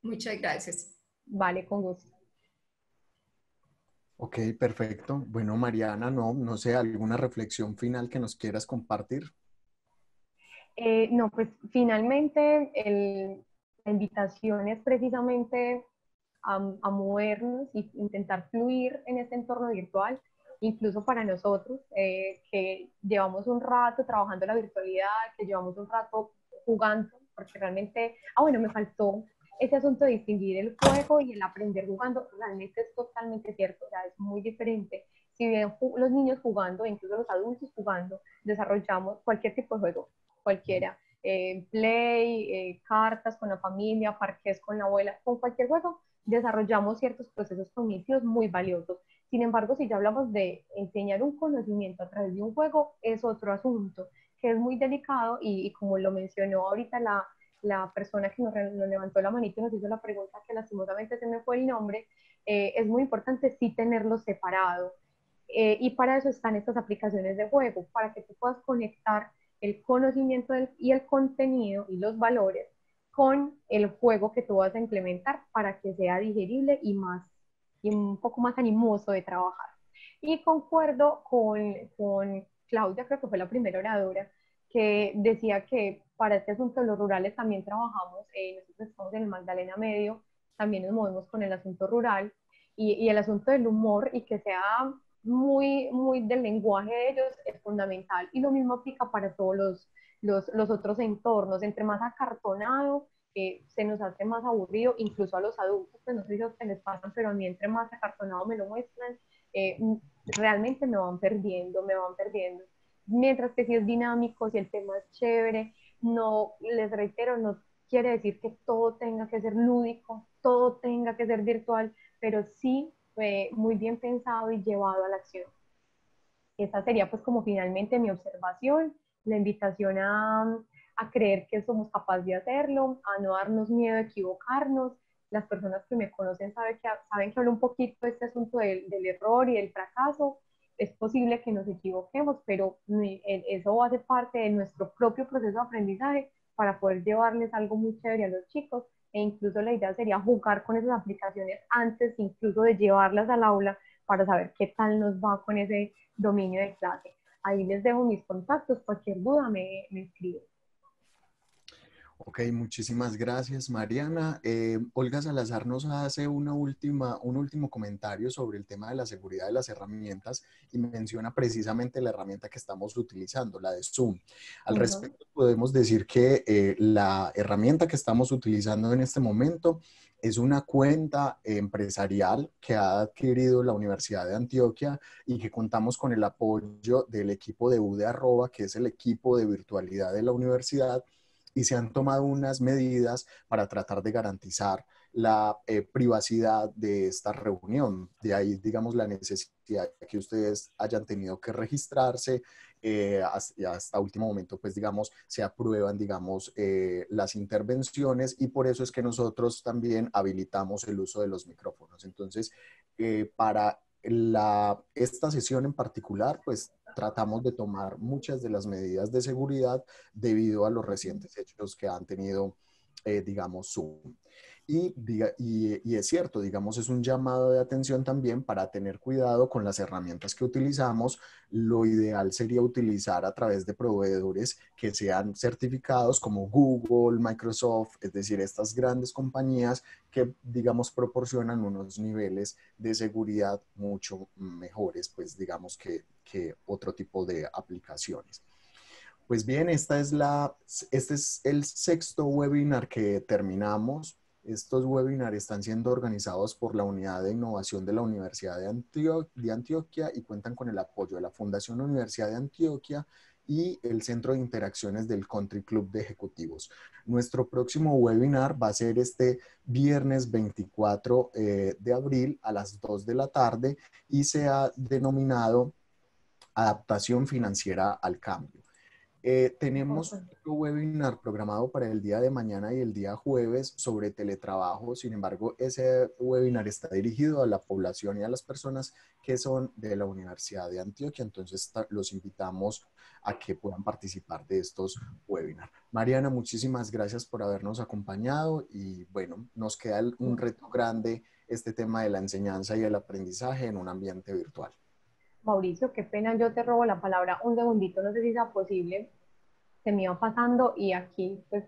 Muchas gracias. Vale, con gusto. Ok, perfecto. Bueno, Mariana, no sé, ¿alguna reflexión final que nos quieras compartir? No, pues finalmente la invitación es precisamente a movernos e intentar fluir en este entorno virtual, incluso para nosotros, que llevamos un rato trabajando la virtualidad, que llevamos un rato jugando, porque realmente, bueno, me faltó ese asunto de distinguir el juego y el aprender jugando. Realmente es totalmente cierto, o sea, es muy diferente. Si bien los niños jugando, incluso los adultos jugando, desarrollamos cualquier tipo de juego, cualquiera, play, cartas con la familia, parques con la abuela, con cualquier juego, desarrollamos ciertos procesos cognitivos muy valiosos. Sin embargo, si ya hablamos de enseñar un conocimiento a través de un juego, es otro asunto que es muy delicado y como lo mencionó ahorita la persona que nos levantó la manita y nos hizo la pregunta, que lastimosamente se me fue el nombre, es muy importante sí tenerlos separados. Y para eso están estas aplicaciones de juego, para que tú puedas conectar el conocimiento y el contenido y los valores con el juego que tú vas a implementar para que sea digerible y un poco más animoso de trabajar. Y concuerdo con Claudia, creo que fue la primera oradora, que decía que para este asunto de los rurales también trabajamos, nosotros estamos en el Magdalena Medio, también nos movemos con el asunto rural y el asunto del humor y que sea muy del lenguaje de ellos es fundamental. Y lo mismo aplica para todos los otros entornos. Entre más acartonado, se nos hace más aburrido, incluso a los adultos, pues no sé si a ustedes les pasan, pero a mí entre más acartonado me lo muestran, realmente me van perdiendo, me van perdiendo. Mientras que si es dinámico, si el tema es chévere, no, les reitero, no quiere decir que todo tenga que ser lúdico, todo tenga que ser virtual, pero sí muy bien pensado y llevado a la acción. Esa sería pues como finalmente mi observación, la invitación a creer que somos capaces de hacerlo, a no darnos miedo a equivocarnos. Las personas que me conocen saben que hablo un poquito de este asunto del error y del fracaso. Es posible que nos equivoquemos, pero eso hace parte de nuestro propio proceso de aprendizaje para poder llevarles algo muy chévere a los chicos, e incluso la idea sería jugar con esas aplicaciones antes incluso de llevarlas al aula para saber qué tal nos va con ese dominio de clase. Ahí les dejo mis contactos, cualquier duda me escriben. Ok, muchísimas gracias, Mariana. Olga Salazar nos hace un último comentario sobre el tema de la seguridad de las herramientas y menciona precisamente la herramienta que estamos utilizando, la de Zoom. Al respecto, podemos decir que la herramienta que estamos utilizando en este momento es una cuenta empresarial que ha adquirido la Universidad de Antioquia y que contamos con el apoyo del equipo de UDE Arroba, que es el equipo de virtualidad de la universidad, y se han tomado unas medidas para tratar de garantizar la privacidad de esta reunión. De ahí, digamos, la necesidad de que ustedes hayan tenido que registrarse hasta último momento, pues, digamos, se aprueban, digamos, las intervenciones y por eso es que nosotros también habilitamos el uso de los micrófonos. Entonces, para esta sesión en particular, pues, tratamos de tomar muchas de las medidas de seguridad debido a los recientes hechos que han tenido digamos, Zoom. Y es cierto, digamos, es un llamado de atención también para tener cuidado con las herramientas que utilizamos. Lo ideal sería utilizar a través de proveedores que sean certificados como Google, Microsoft, es decir, estas grandes compañías que, digamos, proporcionan unos niveles de seguridad mucho mejores, pues, digamos, que otro tipo de aplicaciones. Pues bien, este es el sexto webinar que terminamos. Estos webinars están siendo organizados por la Unidad de Innovación de la Universidad de Antioquia y cuentan con el apoyo de la Fundación Universidad de Antioquia y el Centro de Interacciones del Country Club de Ejecutivos. Nuestro próximo webinar va a ser este viernes 24 de abril a las 2 de la tarde y se ha denominado Adaptación Financiera al Cambio. Tenemos otro webinar programado para el día de mañana y el día jueves sobre teletrabajo. Sin embargo, ese webinar está dirigido a la población y a las personas que son de la Universidad de Antioquia. Entonces, los invitamos a que puedan participar de estos webinars. Mariana, muchísimas gracias por habernos acompañado y bueno, nos queda un reto grande este tema de la enseñanza y el aprendizaje en un ambiente virtual. Mauricio, qué pena, yo te robo la palabra un segundito, no sé si sea posible, se me iba pasando y aquí, pues,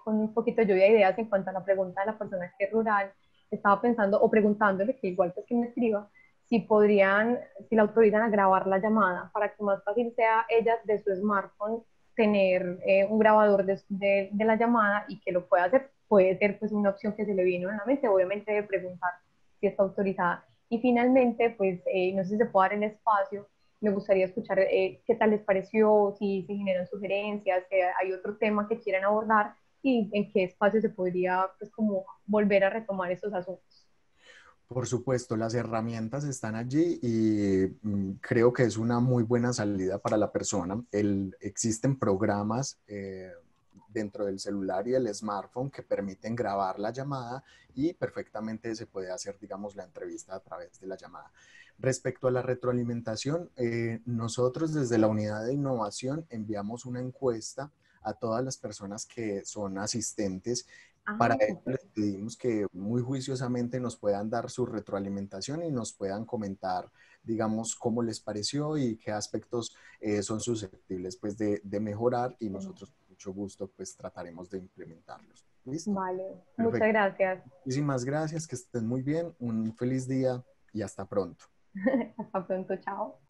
con un poquito de lluvia de ideas en cuanto a la pregunta de la persona que es rural, estaba pensando o preguntándole, que igual pues que me escriba, si podrían, si la autorizan a grabar la llamada para que más fácil sea ellas de su smartphone tener un grabador de la llamada y que lo pueda hacer. Puede ser pues una opción que se le vino en la mente, obviamente debe preguntar si está autorizada. Y finalmente, pues, no sé si se puede dar el espacio, me gustaría escuchar qué tal les pareció, si se generan sugerencias, si hay otro tema que quieran abordar y en qué espacio se podría, pues, como volver a retomar estos asuntos. Por supuesto, las herramientas están allí y creo que es una muy buena salida para la persona. Existen programas dentro del celular y el smartphone que permiten grabar la llamada y perfectamente se puede hacer, digamos, la entrevista a través de la llamada. Respecto a la retroalimentación, nosotros desde la Unidad de Innovación enviamos una encuesta a todas las personas que son asistentes. Para ello les pedimos que muy juiciosamente nos puedan dar su retroalimentación y nos puedan comentar, digamos, cómo les pareció y qué aspectos son susceptibles pues, de mejorar y nosotros con mucho gusto pues trataremos de implementarlos. ¿Listo? Vale, Perfecto. muchas gracias. Muchísimas gracias, que estén muy bien, un feliz día y hasta pronto. Hasta pronto, chao.